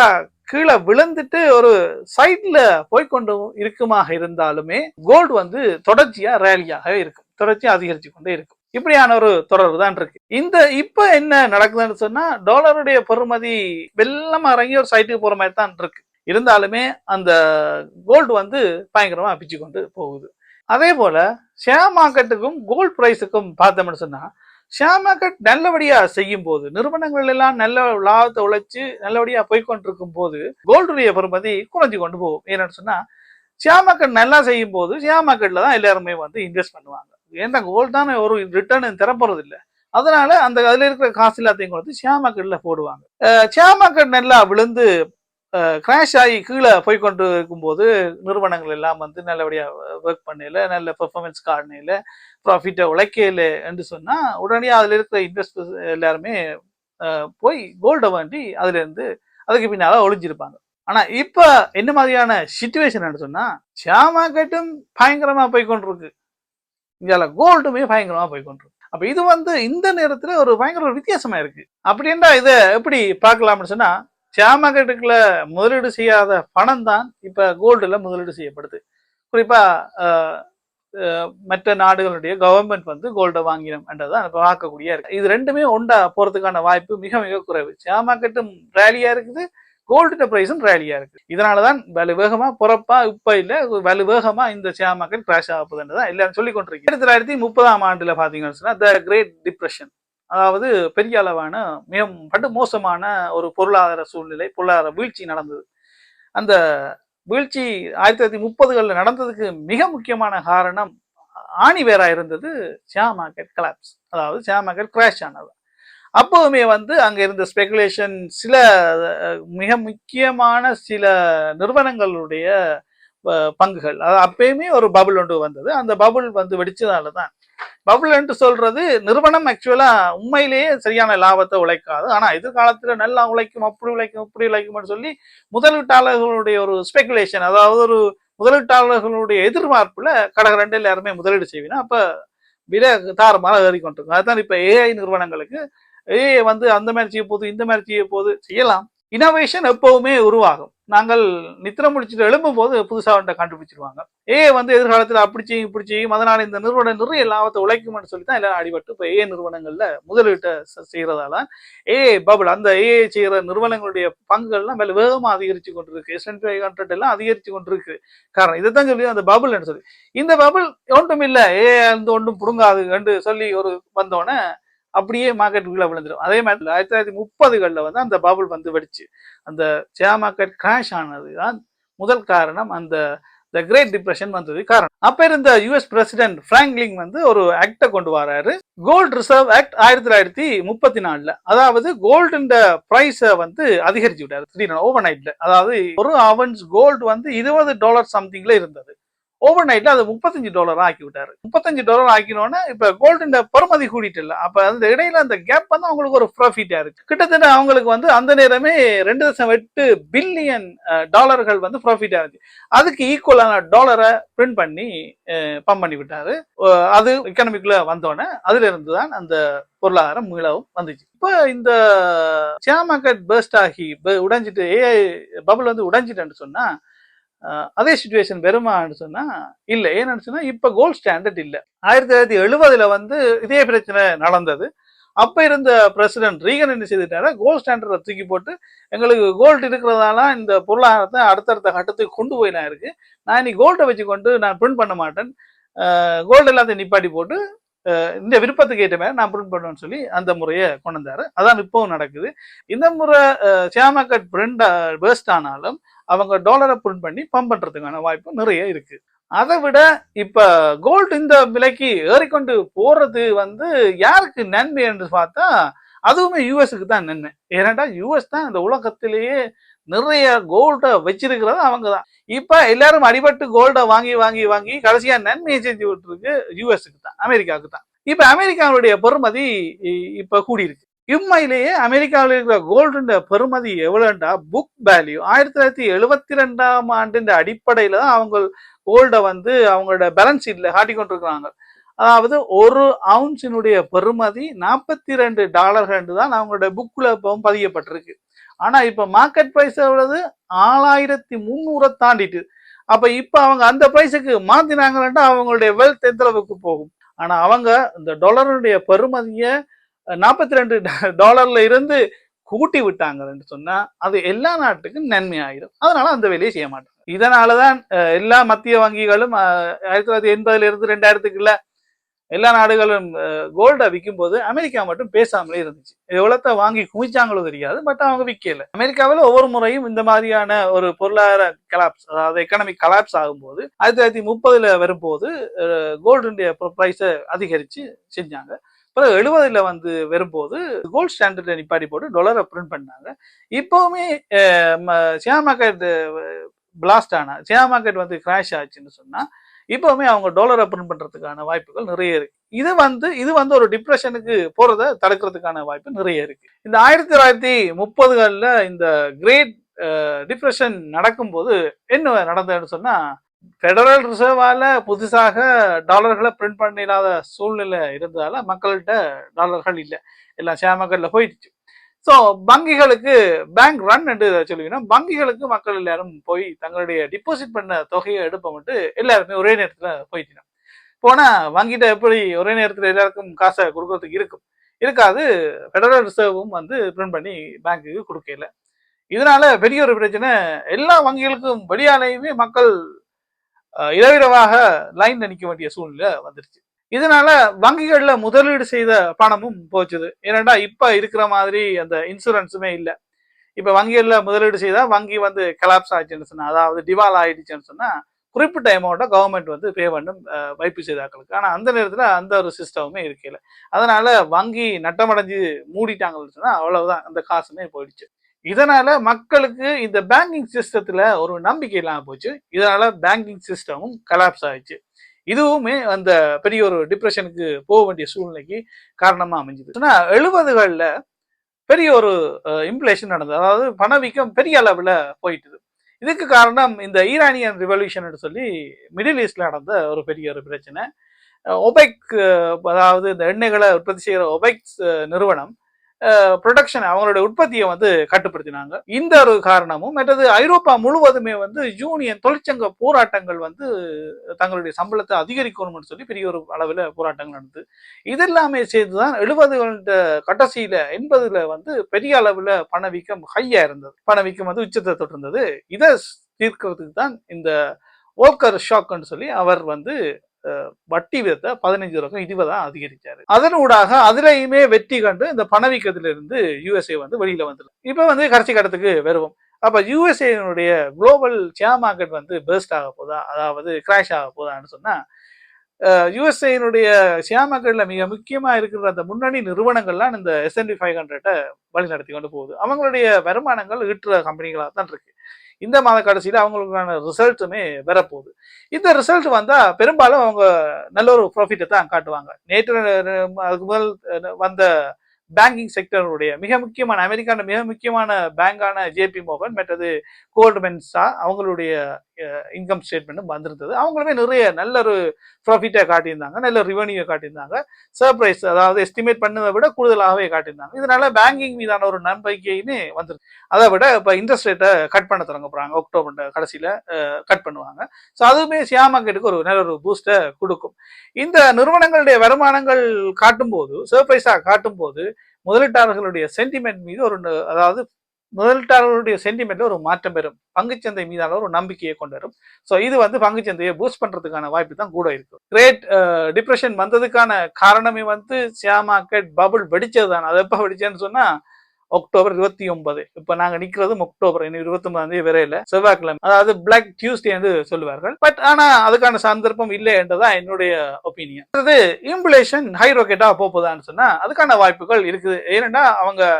கீழே விழுந்துட்டு ஒரு சைட்ல போய்கொண்டு இருக்குமாக இருந்தாலுமே கோல்டு வந்து தொடர்ச்சியா ரேலியாக இருக்கும், தொடர்ச்சியா அதிகரிச்சு கொண்டே இருக்கும். இப்படியான ஒரு தொடர்பு தான் இருக்கு. இந்த இப்ப என்ன நடக்குதுன்னு சொன்னா டாலருடைய பெறுமதி வெள்ளமா இறங்கி ஒரு சைட்டுக்கு போற மாதிரி தான் இருக்கு. இருந்தாலுமே அந்த கோல்டு வந்து பயங்கரமா பிச்சு கொண்டு போகுது. அதே போல ஷேர் மார்க்கெட்டுக்கும் கோல்டு பிரைஸுக்கும் பார்த்தோம்னு சொன்னா, ஷேர் மார்க்கெட் நல்லபடியா செய்யும் போது, நிறுவனங்கள் எல்லாம் நல்ல லாபத்தை உழைச்சு நல்லபடியா போய்கொண்டிருக்கும் போது கோல்டுடைய பெறுமதி குறைஞ்சு கொண்டு போகும். ஏன்னு சொன்னா ஷேர் மார்க்கெட் நல்லா செய்யும் போது ஷேர் மார்க்கெட்ல தான் எல்லாருமே வந்து இன்வெஸ்ட் பண்ணுவாங்க. ஏன்னா கோல்டு தானே ஒரு ரிட்டர்ன் தரப்போறது இல்லை. அதனால அந்த அதுல இருக்கிற காசு எல்லாத்தையும் கொடுத்து ஷேர் மார்க்கெட்ல போடுவாங்க. ஷேர் மார்க்கெட் நல்லா விழுந்து கிராஷ் ஆகி கீழே போய்கொண்டு இருக்கும்போது நிறுவனங்கள் எல்லாம் வந்து நல்லபடியா ஒர்க் பண்ணல, நல்ல பெர்ஃபார்மன்ஸ் காரணல, ப்ராஃபிட்டை உழைக்கல என்று சொன்னா உடனடியாக அதுல இருக்கிற இன்வெஸ்டர்ஸ் எல்லாருமே போய் கோல்டை வேண்டி அதுல இருந்து அதுக்கு பின்னால ஒளிஞ்சிருப்பாங்க. ஆனா இப்ப என்ன மாதிரியான சிச்சுவேஷன் சொன்னா ஷேர் மார்க்கெட்டும் பயங்கரமா போய்கொண்டிருக்கு, இங்கால கோல்டுமே பயங்கரமா போய்கொண்டிருக்கு. அப்ப இது வந்து இந்த நேரத்துல ஒரு பயங்கர ஒரு வித்தியாசமா இருக்கு. அப்படின்னா இதை எப்படி பார்க்கலாம்னு சொன்னா, ஷேர் மார்க்கெட்டுக்குள்ள முதலீடு செய்யாத பணம் தான் இப்ப கோல்டுல முதலீடு செய்யப்படுது. குறிப்பா மற்ற நாடுகளுடைய கவர்மெண்ட் வந்து கோல்டை வாங்கினோம் என்றதான் இப்ப பார்க்கக்கூடிய இருக்கு. இது ரெண்டுமே ஒண்டா போறதுக்கான வாய்ப்பு மிக மிக குறைவு. ஷேர் மார்க்கெட்டும் ரேலியா இருக்குது, கோல்டு பிரைஸும் ரேலியா இருக்கு. இதனாலதான் வலு வேகமா பொறப்பா இப்ப இல்ல வலு வேகமா இந்த ஷேர் மார்க்கெட் கிராஷ் ஆகுதுன்றதான் எல்லாரும் சொல்லி கொண்டிருக்கீங்க. 1930ஆம் ஆண்டுல பாத்தீங்கன்னு சொன்னா த கிரேட் டிப்ரெஷன், அதாவது பெரிய அளவான மிக படு மோசமான ஒரு பொருளாதார சூழ்நிலை, பொருளாதார வீழ்ச்சி நடந்தது. அந்த வீழ்ச்சி 1930களில் நடந்ததுக்கு மிக முக்கியமான காரணம் ஆணி வேறா இருந்தது ஷேர் மார்க்கெட் கொலாப்ஸ், அதாவது ஷேர் மார்க்கெட் கிராஷ் ஆனது. அப்போவுமே வந்து அங்க இருந்த ஸ்பெகுலேஷன், சில மிக முக்கியமான சில நிறுவனங்களுடைய பங்குகள், அதாவது அப்பயுமே ஒரு பபுள் ஒன்று வந்தது. அந்த பபுள் வந்து வெடிச்சதாலதான், பபுள் என்று சொல்றது நிறுவனம் ஆக்சுவலா உண்மையிலேயே சரியான லாபத்தை உழைக்காது, ஆனா எதிர்காலத்துல நல்லா உழைக்கும், அப்படி உழைக்கும் இப்படி உழைக்கும்னு சொல்லி முதலீட்டாளர்களுடைய ஒரு ஸ்பெகுலேஷன், அதாவது ஒரு முதலீட்டாளர்களுடைய எதிர்பார்ப்புல கடக எல்லாருமே முதலீடு செய்வீங்க. அப்ப விலை தாறுமாற ஏறிக்கொண்டிருக்கும். அதுதான் இப்ப ஏஐ நிறுவனங்களுக்கு ஏஐ வந்து அந்த மாதிரி செய்ய போது இந்த மாதிரி செய்ய போது செய்யலாம். இனோவேஷன் எப்பவுமே உருவாகும். நாங்கள் நித்திர முடிச்சுட்டு எழும்பும் போது புதுசா ஒன்றை கண்டுபிடிச்சிருவாங்க. ஏஐ வந்து எதிர்காலத்துல அப்படி செய்யும் இப்படி செய்யும், அதனால இந்த நிறுவனம் நிறைய லாபத்தை உழைக்கும்னு சொல்லி தான் எல்லாரும் அடிபட்டு இப்ப ஏஐ நிறுவனங்கள்ல முதலீட்டை செய்யறதால ஏஐ பபுள், அந்த ஏஐ செய்யற நிறுவனங்களுடைய பங்குகள்லாம் மேல வேகமா அதிகரிச்சு கொண்டிருக்கு. S&P 500 எல்லாம் அதிகரிச்சு கொண்டிருக்கு. காரணம் இதைத்தான் சொல்லி அந்த பபுள் சொல்லி, இந்த பபுள் ஒன்றும் இல்லை, ஏஐ வந்து ஒன்றும் புடுங்காது என்று சொல்லி ஒரு வந்தோடனே அப்படியே மார்க்கெட்டுக்குள்ள விழுந்துடும். அதே மாதிரி 1930களில் வந்து அந்த பபுள் வந்து வெடிச்சு அந்த ஷேர் மார்க்கெட் கிராஷ் ஆனதுதான் முதல் காரணம். அந்த கிரேட் டிப்ரெஷன் வந்தது காரணம். அப்ப இருந்த யுஎஸ் பிரசிடென்ட் பிராங்க்லின் வந்து ஒரு ஆக்டை கொண்டு வராரு, கோல்டு ரிசர்வ் ஆக்ட் 1934. அதாவது கோல்டு பிரைஸை வந்து அதிகரிச்சு விட்டாரு ஓவர் நைட்ல. அதாவது ஒரு அவுன்ஸ் கோல்டு வந்து $20 சம்திங்ல இருந்தது, ஓவர் நைட்ல அது $35 ஆக்கி விட்டாரு. $35 ஆக்கினோன்னா இப்ப கோல்டு பெறுமதி கூடிட்டு இல்ல. அப்ப அந்த இடையில அந்த கேப் வந்து அவங்களுக்கு ஒரு ப்ராஃபிட்டா இருக்கு. கிட்டத்தட்ட அவங்களுக்கு வந்து அந்த நேரமே $2.8 பில்லியன் வந்து ப்ராஃபிட்டா இருந்துச்சு. அதுக்கு ஈக்குவலான டாலரை பிரிண்ட் பண்ணி பம்ப் பண்ணி விட்டாரு. அது எக்கனாமிக்ல வந்தோடனே அதுல இருந்துதான் அந்த பொருளாதாரம் மீளவும் வந்துச்சு. இப்ப இந்த ஷேர் மார்க்கெட் பர்ஸ்ட் ஆகி உடைஞ்சிட்டு ஏஐ பபுள் வந்து உடைஞ்சிட்டேன்னு சொன்னா அதே சிச்சுவேஷன் வருமானு சொன்னா இல்ல. ஏன்னு சொன்னா இப்ப கோல்ட் ஸ்டாண்டர்ட் இல்ல. 1970 வந்து இதே பிரச்சனை நடந்தது. அப்ப இருந்த பிரசிடென்ட் ரீகன் என்ன செய்துட்டாரு, கோல்ட் ஸ்டாண்டர்டை தூக்கி போட்டு எங்களுக்கு கோல்டு இருக்கிறதால இந்த பொருளாதாரத்தை அடுத்தடுத்த கட்டத்துக்கு கொண்டு போய் நான் இருக்கு, நான் இன்னைக்கு கோல்டை வச்சு கொண்டு நான் பிரிண்ட் பண்ண மாட்டேன், கோல்டு எல்லாத்தையும் நிப்பாட்டி போட்டு இந்த விருப்பத்துக்கு ஏற்ற மாதிரி நான் பிரிண்ட் பண்ணுவேன்னு சொல்லி அந்த முறையை கொண்டு வந்தாரு. அதான் இப்பவும் நடக்குது. இந்த முறை ஷேர் மார்க்கெட் பிரிண்ட் பெர்ஸ்ட் ஆனாலும் அவங்க டாலரை பிரிண்ட் பண்ணி பம்ப் பண்றதுக்கான வாய்ப்பு நிறைய இருக்கு. அதை விட இப்ப கோல்டு இந்த விலைக்கு ஏறிக்கொண்டு போறது வந்து யாருக்கு நன்மை என்று பார்த்தா அதுவுமே யூஎஸ்க்கு தான் நன்மை. ஏன்னாட்டா யூஎஸ் தான் இந்த உலகத்திலேயே நிறைய கோல்ட வச்சிருக்கிறது அவங்க தான். இப்ப எல்லாரும் அடிபட்டு கோல்ட வாங்கி வாங்கி வாங்கி கடைசியா நன்மையை செஞ்சு விட்டுருக்கு யூஎஸ்க்கு தான், அமெரிக்காவுக்கு தான். இப்ப அமெரிக்காவுடைய பெறுமதி இப்ப கூடியிருக்கு. உண்மையிலேயே அமெரிக்காவில் இருக்கிற கோல்டு பெறுமதி எவ்வளவுண்டா புக் வேல்யூ 1972 அடிப்படையில தான் அவங்க கோல்ட வந்து அவங்களோட பேலன்ஸ் ஷீட்ல காட்டி கொண்டிருக்கிறாங்க. அதாவது ஒரு அவுன்ஸினுடைய பெறுமதி $42 தான் அவங்களோட புக்ல பதியப்பட்டிருக்கு. ஆனா இப்ப மார்க்கெட் பிரைஸ் எவ்வளவு 6300 தாண்டிட்டு. அப்ப இப்ப அவங்க அந்த பிரைஸுக்கு மாத்தினாங்கன்னா அவங்களுடைய வெல்த் எந்த அளவுக்கு போகும். ஆனா அவங்க இந்த டாலருடைய பெறுமதிய $42 இருந்து கூட்டி விட்டாங்கன்னு சொன்னா அது எல்லா நாட்டுக்கும் நன்மை ஆயிடும். அதனால அந்த வேலையை செய்ய மாட்டாங்க. இதனாலதான் எல்லா மத்திய வங்கிகளும் 1980 இருந்து 2000 எல்லா நாடுகளும் கோல்டை விற்கும் போது அமெரிக்கா மட்டும் பேசாமலே இருந்துச்சு. எவ்வளத்த வாங்கி குமிச்சாங்களோ தெரியாது, பட் அவங்க விற்கல. அமெரிக்காவில் ஒவ்வொரு முறையும் இந்த மாதிரியான ஒரு பொருளாதார கலாப்ஸ், அதாவது எக்கனாமிக் கலாப்ஸ் ஆகும்போது 1930 வரும்போது கோல்டுடைய ப்ரைஸை அதிகரிச்சு செஞ்சாங்க. அப்புறம் 70 வந்து வரும்போது கோல்டு ஸ்டாண்டர்டை நிப்பாடி போட்டு டாலரை பிரிண்ட் பண்ணாங்க. இப்பவுமே ஷேர் மார்க்கெட் பிளாஸ்ட் ஆனா, ஷேர் மார்க்கெட் வந்து கிராஷ் ஆச்சுன்னு சொன்னா இப்பவுமே அவங்க டாலரை பிரிண்ட் பண்றதுக்கான வாய்ப்புகள் நிறைய இருக்கு. இது வந்து ஒரு டிப்ரெஷனுக்கு போறதை தடுக்கிறதுக்கான வாய்ப்பு நிறைய இருக்கு. இந்த 1930களில் இந்த கிரேட் டிப்ரெஷன் நடக்கும்போது என்ன நடந்ததுன்னு சொன்னா, பெடரல் ரிசர்வால புதுசாக டாலர்களை பிரிண்ட் பண்ண இல்லாத சூழ்நிலை இருந்ததால மக்கள்கிட்ட டாலர்கள் இல்லை, எல்லாம் ஷேர் மார்க்கெட்ல போயிடுச்சு. ஸோ வங்கிகளுக்கு பேங்க் ரன் என்று சொல்லுவீங்கன்னா வங்கிகளுக்கு மக்கள் எல்லாரும் போய் தங்களுடைய டிபாசிட் பண்ண தொகையை எடுப்ப மட்டும் எல்லாருமே ஒரே நேரத்தில் போயிட்டோம். போனா வங்கிட்ட எப்படி ஒரே நேரத்தில் எல்லாருக்கும் காசை கொடுக்கறதுக்கு இருக்காது. பெடரல் ரிசர்வும் வந்து பிரிண்ட் பண்ணி பேங்க்குக்கு கொடுக்கல. இதனால பெரிய ஒரு பிரச்சனை, எல்லா வங்கிகளுக்கும் வெளியாலையுமே மக்கள் இரவிரவாக லைன் நிற்க வேண்டிய சூழ்நிலை வந்துருச்சு. இதனால வங்கிகள்ல முதலீடு செய்த பணமும் போச்சுது. ஏன்னாடா இப்ப இருக்கிற மாதிரி அந்த இன்சூரன்ஸுமே இல்லை. இப்ப வங்கிகள்ல முதலீடு செய்தா வங்கி வந்து கலாப்ஸ் ஆயிடுச்சுன்னு சொன்னா, அதாவது டிவால் ஆயிடுச்சுன்னு சொன்னா குறிப்பிட்ட அமௌண்ட்டை கவர்மெண்ட் வந்து பே பண்ணும் வைப்பு செய்தாக்களுக்கு. ஆனா அந்த நேரத்துல அந்த ஒரு சிஸ்டமுமே இருக்கல. அதனால வங்கி நட்டமடைஞ்சு மூடிட்டாங்கன்னு சொன்னா அவ்வளவுதான், அந்த காசுமே போயிடுச்சு. இதனால மக்களுக்கு இந்த பேங்கிங் சிஸ்டத்துல ஒரு நம்பிக்கை இல்லாம போச்சு. இதனால பேங்கிங் சிஸ்டமும் கலாப்ஸ் ஆயிடுச்சு. இதுவுமே அந்த பெரிய ஒரு டிப்ரெஷனுக்கு போக வேண்டிய சூழ்நிலைக்கு காரணமா அமைஞ்சது. 70களில் பெரிய ஒரு இன்ஃப்ளேஷன் நடந்தது, அதாவது பணவீக்கம் பெரிய அளவில் போயிட்டுது. இதுக்கு காரணம் இந்த ஈரானியன் ரிவல்யூஷன் சொல்லி மிடில் ஈஸ்ட்ல நடந்த ஒரு பெரிய ஒரு பிரச்சனை. ஒபெக், அதாவது இந்த எண்ணெய்களை உற்பத்தி செய்கிற ஒபெக் நிறுவனம் ப்ரொடக்ஷன், அவங்களுடைய உற்பத்தியை வந்து கட்டுப்படுத்தினாங்க. இந்த ஒரு காரணமும் மற்றது ஐரோப்பா முழுவதுமே வந்து யூனியன் தொழிற்சங்க போராட்டங்கள் வந்து தங்களுடைய சம்பளத்தை அதிகரிக்கணும்னு சொல்லி பெரிய ஒரு அளவில் போராட்டங்கள் நடந்தது. இது எல்லாமே சேர்த்துதான் 70 கடைசியில 80 வந்து பெரிய அளவில் பணவீக்கம் ஹையா இருந்தது. பணவீக்கம் வந்து உச்சத்தை தொட்டிருந்தது. இதை தீர்க்கிறதுக்கு தான் இந்த வோல்கர் ஷாக்னு சொல்லி அவர் வந்து வட்டி விதத்தை 15 20 அதிகரிச்சாரு. அதனூடாக அதுலயுமே வெற்றி கண்டு இந்த பணவீக்கத்திலிருந்து யூஎஸ்ஏ வந்து வெளியில வந்துடும். இப்ப வந்து கடைசி கட்டத்துக்கு வருவோம். அப்ப யூஎஸ்ஏனுடைய குளோபல் ஷேர் மார்க்கெட் வந்து பெர்ஸ்ட் ஆக போதா, அதாவது கிராஷ் ஆக போதான்னு சொன்னா, யூஎஸ்ஏனுடைய ஷேர் மார்க்கெட்ல மிக முக்கியமா இருக்கிற அந்த முன்னணி நிறுவனங்கள்லாம் இந்த S&P 500 வழி நடத்தி கொண்டு போகுது. அவங்களுடைய வருமானங்கள் ஈட்டுற கம்பெனிகளாக தான் இருக்கு. இந்த மாத கடைசியில் அவங்களுக்கான ரிசல்ட்டுமே வரப்போகுது. இந்த ரிசல்ட் வந்தா பெரும்பாலும் அவங்க நல்ல ஒரு ப்ராஃபிட்டை தான் காட்டுவாங்க. நேற்று அதுக்கு முதல் வந்த பேங்கிங் செக்டருடைய மிக முக்கியமான அமெரிக்கான மிக முக்கியமான பேங்கான JP Morgan மற்றது கோல்ட்மேன் சாக்ஸ் அவங்களுடைய இன்கம் ஸ்டேட்மெண்ட்டும் வந்திருந்தது. அவங்களுமே நிறைய நல்ல ஒரு ப்ராஃபிட்டை காட்டியிருந்தாங்க, நல்ல ரிவன்யூ காட்டியிருந்தாங்க. சர்ப்ரைஸ், அதாவது எஸ்டிமேட் பண்ணதை விட கூடுதலாகவே காட்டியிருந்தாங்க. இதனால பேங்கிங் மீதான ஒரு நம்பிக்கையுமே வந்துருக்கு. அதை விட இப்போ இன்ட்ரெஸ்ட் ரேட்டை கட் பண்ண தொடங்க போறாங்க, அக்டோபர் கடைசியில கட் பண்ணுவாங்க. ஸோ அதுவுமே ஷேர் மார்க்கெட்டுக்கு ஒரு நல்ல ஒரு பூஸ்டை கொடுக்கும். இந்த நிறுவனங்களுடைய வருமானங்கள் காட்டும் போது, சர்ப்ரைஸா காட்டும் போது முதலீட்டாளர்களுடைய சென்டிமெண்ட் மீது ஒரு, அதாவது முதலீட்டாளர்களுடைய சென்டிமெண்ட்ல ஒரு மாற்றம் பெறும், பங்குச்சந்தை மீதான ஒரு நம்பிக்கையை கொண்டு வரும். ஸோ இது வந்து பங்குச்சந்தையை பூஸ்ட் பண்றதுக்கான வாய்ப்பு தான் கூட இருக்கு. கிரேட் டிப்ரெஷன் வந்ததுக்கான காரணமே வந்து ஷேர் மார்க்கெட் பபுள் வெடிச்சது தான். அது எப்ப வெடிச்சேன்னு சொன்னா அக்டோபர் 29. இப்ப நாங்க நிக்கிறதும் அக்டோபர் 29 வரையில செவ்வாய்க்கிழமை, அதாவது பிளாக் டியூஸ்டே என்று சொல்லுவார்கள். பட் ஆனா அதுக்கான சந்தர்ப்பம் இல்லை என்றுதான் என்னுடைய ஒப்பீனியன். இன்ஃப்ளேஷன் ஹை ராக்கெட்டா போகுதான்னு சொன்னா அதுக்கான வாய்ப்புகள் இருக்குது. ஏன்னா அவங்க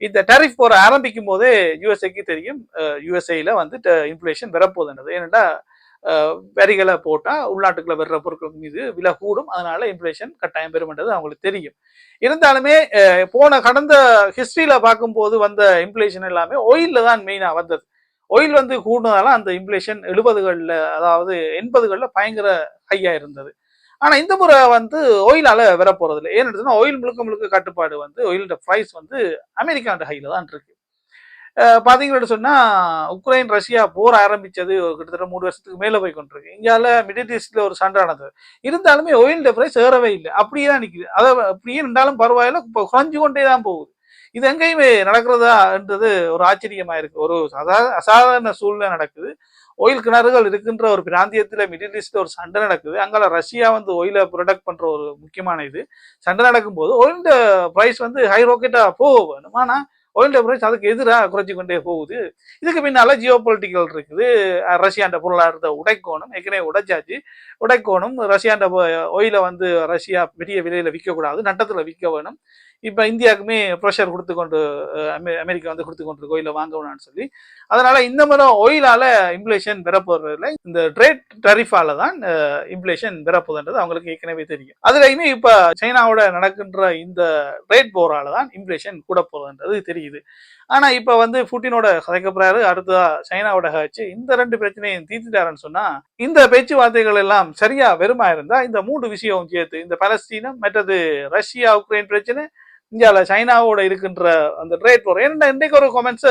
இந்த டேரிஃப் போற ஆரம்பிக்கும் போதே யூஎஸ்ஏக்கு தெரியும் யூஎஸ்ஏல வந்து இன்ஃப்ளேஷன் வரப்போகுதுன்றது. ஏன்னா வரிகளை போட்டா உள்நாட்டுக்குள்ள வர்ற பொருட்கள் மீது விலை கூடும், அதனால இன்ஃப்ளேஷன் கட்டாயம் பெறும்ன்றது அவங்களுக்கு தெரியும். இருந்தாலுமே போன கடந்த ஹிஸ்டரியில பார்க்கும்போது வந்த இன்ஃப்ளேஷன் எல்லாமே ஆயில்ல தான் மெயினா வந்தது. ஆயில் வந்து கூடுனதால அந்த இன்ஃப்ளேஷன் 70களில் அதாவது 80களில் பயங்கர ஹையா இருந்தது. ஆனா இந்த முறை வந்து ஆயிலால வர போறது இல்லை. ஏன்னு ஆயில் முழுக்க முழுக்க கட்டுப்பாடு வந்து ஆயிலோட பிரைஸ் வந்து அமெரிக்காண்ட ஹைல தான் இருக்கு. பாத்தீங்கன்னு சொன்னா உக்ரைன் ரஷ்யா போர் ஆரம்பிச்சது கிட்டத்தட்ட 3 வருஷத்துக்கு மேல போய் கொண்டிருக்கு. இங்கால மிடில் ஈஸ்ட்ல ஒரு சண்டை நடந்தது. இருந்தாலுமே ஆயில் பிரைஸ் ஏறவே இல்லை, அப்படியே தான் நிக்குது. அதை அப்படியே இருந்தாலும் பரவாயில்ல, இப்போ குறைஞ்சு கொண்டே தான் போகுது. இது எங்கேயுமே நடக்கிறதான்றது ஒரு ஆச்சரியமா இருக்கு. ஒரு அசாதாரண சூழ்நிலை நடக்குது. ஆயில் கிணறுகள் இருக்கின்ற ஒரு பிராந்தியத்துல மிடில் ஈஸ்ட்ல ஒரு சண்டை நடக்குது. அங்கால ரஷ்யா வந்து ஆயிலை ப்ரொடக்ட் பண்ற ஒரு முக்கியமான இது சண்டை நடக்கும் போது ஆயில் பிரைஸ் வந்து ஹை ராக்கெட்டா போகணும். ஆனா ஆயில் பிரைஸ் அதுக்கு எதிராக குறைச்சி கொண்டே போகுது. இதுக்கு பின்னால ஜியோ பொலிட்டிக்கல் இருக்குது. ரஷ்யாண்ட பொருளாதாரத்தை உடைக்கணும், ஏற்கனவே உடைச்சாச்சு. உடைக்கணும், ரஷ்யாண்ட ஆயிலை வந்து ரஷ்யா பெரிய விலையில விற்கக்கூடாது, நட்டத்துல விற்க வேணும். இப்ப இந்தியாவுக்குமே ப்ரெஷர் கொடுத்து கொண்டு அமெரிக்கா வந்து கொடுத்து கொண்டு ஆயில வாங்கணும்னு சொல்லி, அதனால இந்த முறை ஆயிலால இன்ஃப்ளேஷன் பெறப்போறதுல இந்த ட்ரேட் டரிஃபால தான் இன்ஃப்ளேஷன் பெறப்போகுதுன்றது அவங்களுக்கு ஏற்கனவே தெரியும். அதுலயுமே இப்ப சைனாவோட நடக்கின்ற இந்த ட்ரேட் போரால தான் இன்ஃப்ளேஷன் கூட போகுதுன்றது தெரியுது. ஆனா இப்ப வந்து புட்டினோட கதைக்கப்படுறாரு, அடுத்ததா சைனாவோட கட்சி இந்த 2 பிரச்சனையும் தீர்த்துட்டாருன்னு சொன்னா, இந்த பேச்சுவார்த்தைகள் எல்லாம் சரியா வெறுமா இருந்தா இந்த 3 விஷயம் சேர்த்து, இந்த பலஸ்தீனம், மற்றது ரஷ்யா உக்ரைன் பிரச்சனை, இந்தியால சைனாவோட இருக்கின்ற அந்த ட்ரேட் போர். ஏன்னா இன்னைக்கு ஒரு கமெண்ட்ஸ்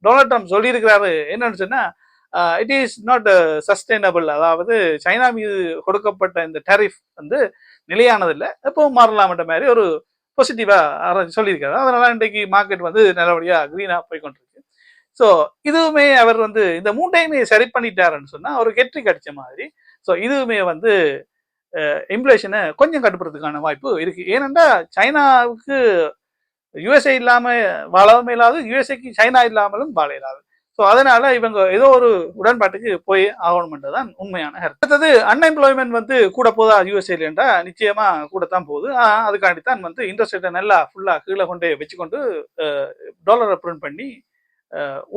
டொனால்ட் ட்ரம்ப் சொல்லியிருக்கிறாரு, என்னன்னு சொன்னா இட் இஸ் நாட் சஸ்டைனபிள், அதாவது சைனா மீது கொடுக்கப்பட்ட இந்த டேரிஃப் வந்து நிலையானதில்லை, எப்பவும் மாறலாம்ன்ற மாதிரி ஒரு பாசிட்டிவா சொல்லியிருக்காரு. அதனால இன்றைக்கு மார்க்கெட் வந்து நல்லபடியா கிரீனா போய் கொண்டிருக்கு. ஸோ இதுவுமே அவர் வந்து இந்த 3டையுமே சரி பண்ணிட்டாருன்னு சொன்னா அவருக்கு வெற்றி கிடைச்ச மாதிரி. ஸோ இதுவுமே வந்து இன்ஃப்ளேஷனை கொஞ்சம் கட்டுப்படுறதுக்கான வாய்ப்பு இருக்கு. ஏனென்றா சைனாவுக்கு யுஎஸ்ஏ இல்லாம வாழவும் இல்லாது, யுஎஸ்ஏக்கு சைனா இல்லாமலும் வாழ இல்லாது. ஸோ அதனால இவங்க ஏதோ ஒரு உடன்பாட்டுக்கு போய் ஆகணும்ன்றதான் உண்மையான கருத்து. அடுத்தது அன்எம்ப்ளாய்மெண்ட் வந்து கூட போதா யுஎஸ்ஏல என்றா நிச்சயமா கூடத்தான் போகுது. அதுக்காண்டித்தான் வந்து இன்ட்ரெஸ்ட் ரேட்டை நல்லா ஃபுல்லா கீழே கொண்டே வச்சுக்கொண்டு டாலரை பிரிண்ட் பண்ணி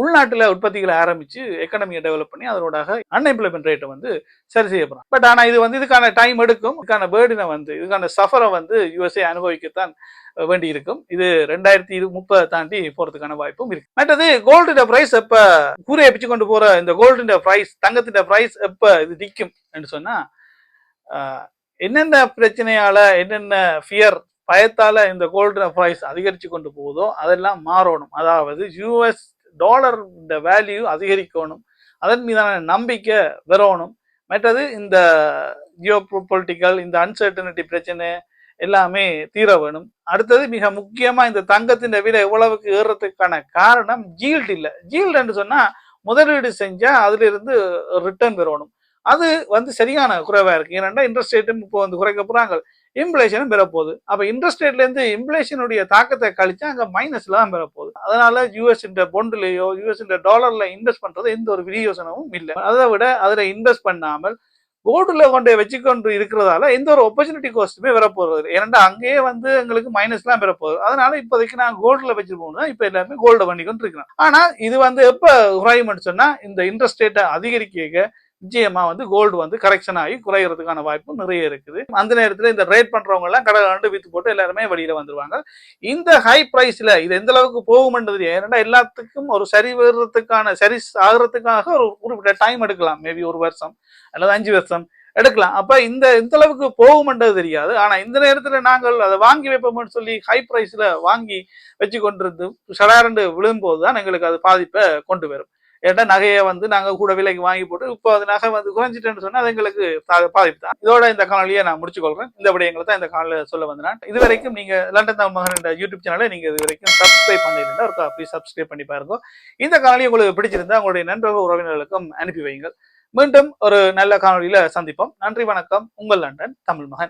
உள்நாட்டுல உற்பத்திகளை ஆரம்பிச்சு எக்கனமியை டெவலப் பண்ணி அதனோட அன்எம்ப்ளாய்மெண்ட் ரேட்டை வந்து சரி செய்யப்படும். பட் ஆனா இது வந்து இதுக்கான டைம் எடுக்கும், இதுக்கான பேர்டினை வந்து இதுக்கான சஃபரை வந்து யுஎஸ்ஏ அனுபவிக்கத்தான் வேண்டி இருக்கும். இது 2030 தாண்டி போறதுக்கான வாய்ப்பும் இருக்கு. மற்றது கோல்டு பிரைஸ் எப்ப கூரையை பிச்சு கொண்டு போற இந்த கோல்டு பிரைஸ், தங்கத்தின் பிரைஸ் எப்ப இது நிற்கும் என்று சொன்னா, என்னென்ன பிரச்சனையால என்னென்ன ஃபியர் பயத்தால இந்த கோல்டு பிரைஸ் அதிகரிச்சு கொண்டு போகுதோ அதெல்லாம் மாறணும். அதாவது யூஎஸ் டாலர் வேல்யூ அதிகரிக்கணும், அதன் மீதான நம்பிக்கை வரணும். மற்றது இந்த ஜியோ பொலிட்டிக்கல் இந்த அன்சர்டனிட்டி பிரச்சனை எல்லாமே தீர வேணும். அடுத்தது மிக முக்கியமா இந்த தங்கத்தின் விலை எவ்வளவுக்கு ஏறுறதுக்கான காரணம் ஜீல்டு இல்லை. ஜீல்டுன்னு சொன்னா முதலீடு செஞ்சா அதுல இருந்து ரிட்டர்ன் பெறணும். அது வந்து சரியான குறைவா இருக்கு. ஏன்னா இன்ட்ரெஸ்ட் ரேட்டும் இப்போ வந்து குறைக்க போறாங்க, இன்ஃப்ளேஷனும் பெறப்போகுது. அப்ப இன்ட்ரெஸ்ட் ரேட்ல இருந்து இன்ஃப்ளேஷனுடைய தாக்கத்தை கழிச்சா அங்க மைனஸ்ல தான் பெறப்போகுது. அதனால யூஎஸ் பொண்ட்லயோ யூஎஸ் டாலர்ல இன்வெஸ்ட் பண்றது எந்த ஒரு விநியோசனமும் இல்லை. அதை விட அதுல இன்வெஸ்ட் பண்ணாமல் கோல்டுல கொண்டு வச்சுக்கொண்டு இருக்கிறதால எந்த ஒரு ஆப்பர்ச்சுனிட்டி காஸ்ட்டுமே வரப்போறது. ஏன்னா அங்கேயே வந்து எங்களுக்கு மைனஸ் எல்லாம் பெறப்போகுது. அதனால இப்போதைக்கு நான் கோல்டுல வச்சிருப்போம் இப்ப எல்லாருமே கோல்ட பண்ணி கொண்டு இருக்கிறேன். ஆனா இது வந்து எப்ப குறையும் சொன்னா இந்த இன்ட்ரெஸ்ட் ரேட்டை அதிகரிக்க நிச்சயமா வந்து கோல்டு வந்து கரெக்ஷன் ஆகி குறைகிறதுக்கான வாய்ப்பு நிறைய இருக்குது. அந்த நேரத்தில் இந்த ரேட் பண்றவங்க எல்லாம் கடை கண்டு வித்து போட்டு எல்லாருமே வெளியில வந்துருவாங்க. இந்த ஹை பிரைஸ்ல இது எந்த அளவுக்கு போகும்ன்றது ஏன்னா எல்லாத்துக்கும் ஒரு சரி வர்றதுக்கான சரி ஆகிறதுக்காக ஒரு குறிப்பிட்ட டைம் எடுக்கலாம். மேபி 1 வருஷம் அல்லது 5 வருஷம் எடுக்கலாம். அப்ப இந்த எந்த அளவுக்கு போகும்ன்றது தெரியாது. ஆனா இந்த நேரத்துல நாங்கள் அதை வாங்கி வைப்போம்னு சொல்லி ஹை பிரைஸ்ல வாங்கி வச்சு கொண்டிருந்து சடாரண்டு விழும்போது தான் எங்களுக்கு அது பாதிப்பை கொண்டு வரும். ஏன்னா நகையை வந்து நாங்க கூட விலைக்கு வாங்கி போட்டு இப்போ அது நகை வந்து குறைஞ்சிட்டேன்னு சொன்னா அது எங்களுக்கு பாதிப்பு தான். இதோட இந்த காணொலியை நான் முடிச்சுக்கொள்றேன். இந்த விடயங்களை தான் இந்த காணொலியை சொல்ல வந்தேன். இதுவரைக்கும் நீங்க லண்டன் தமிழ் மகன் என்ற யூடியூப் சேனலை நீங்க இது வரைக்கும் சப்ஸ்கிரைப் பண்ணிருந்தா ஒரு ப்ளீஸ் சப்ஸ்கிரைப் பண்ணி பாருங்க. இந்த காணொலி உங்களுக்கு பிடிச்சிருந்தா உங்களுடைய நண்பர்கள் உறவினர்களுக்கும் அனுப்பி வையுங்கள். மீண்டும் ஒரு நல்ல காணொலியில சந்திப்போம். நன்றி, வணக்கம். உங்கள் லண்டன் தமிழ் மகன்.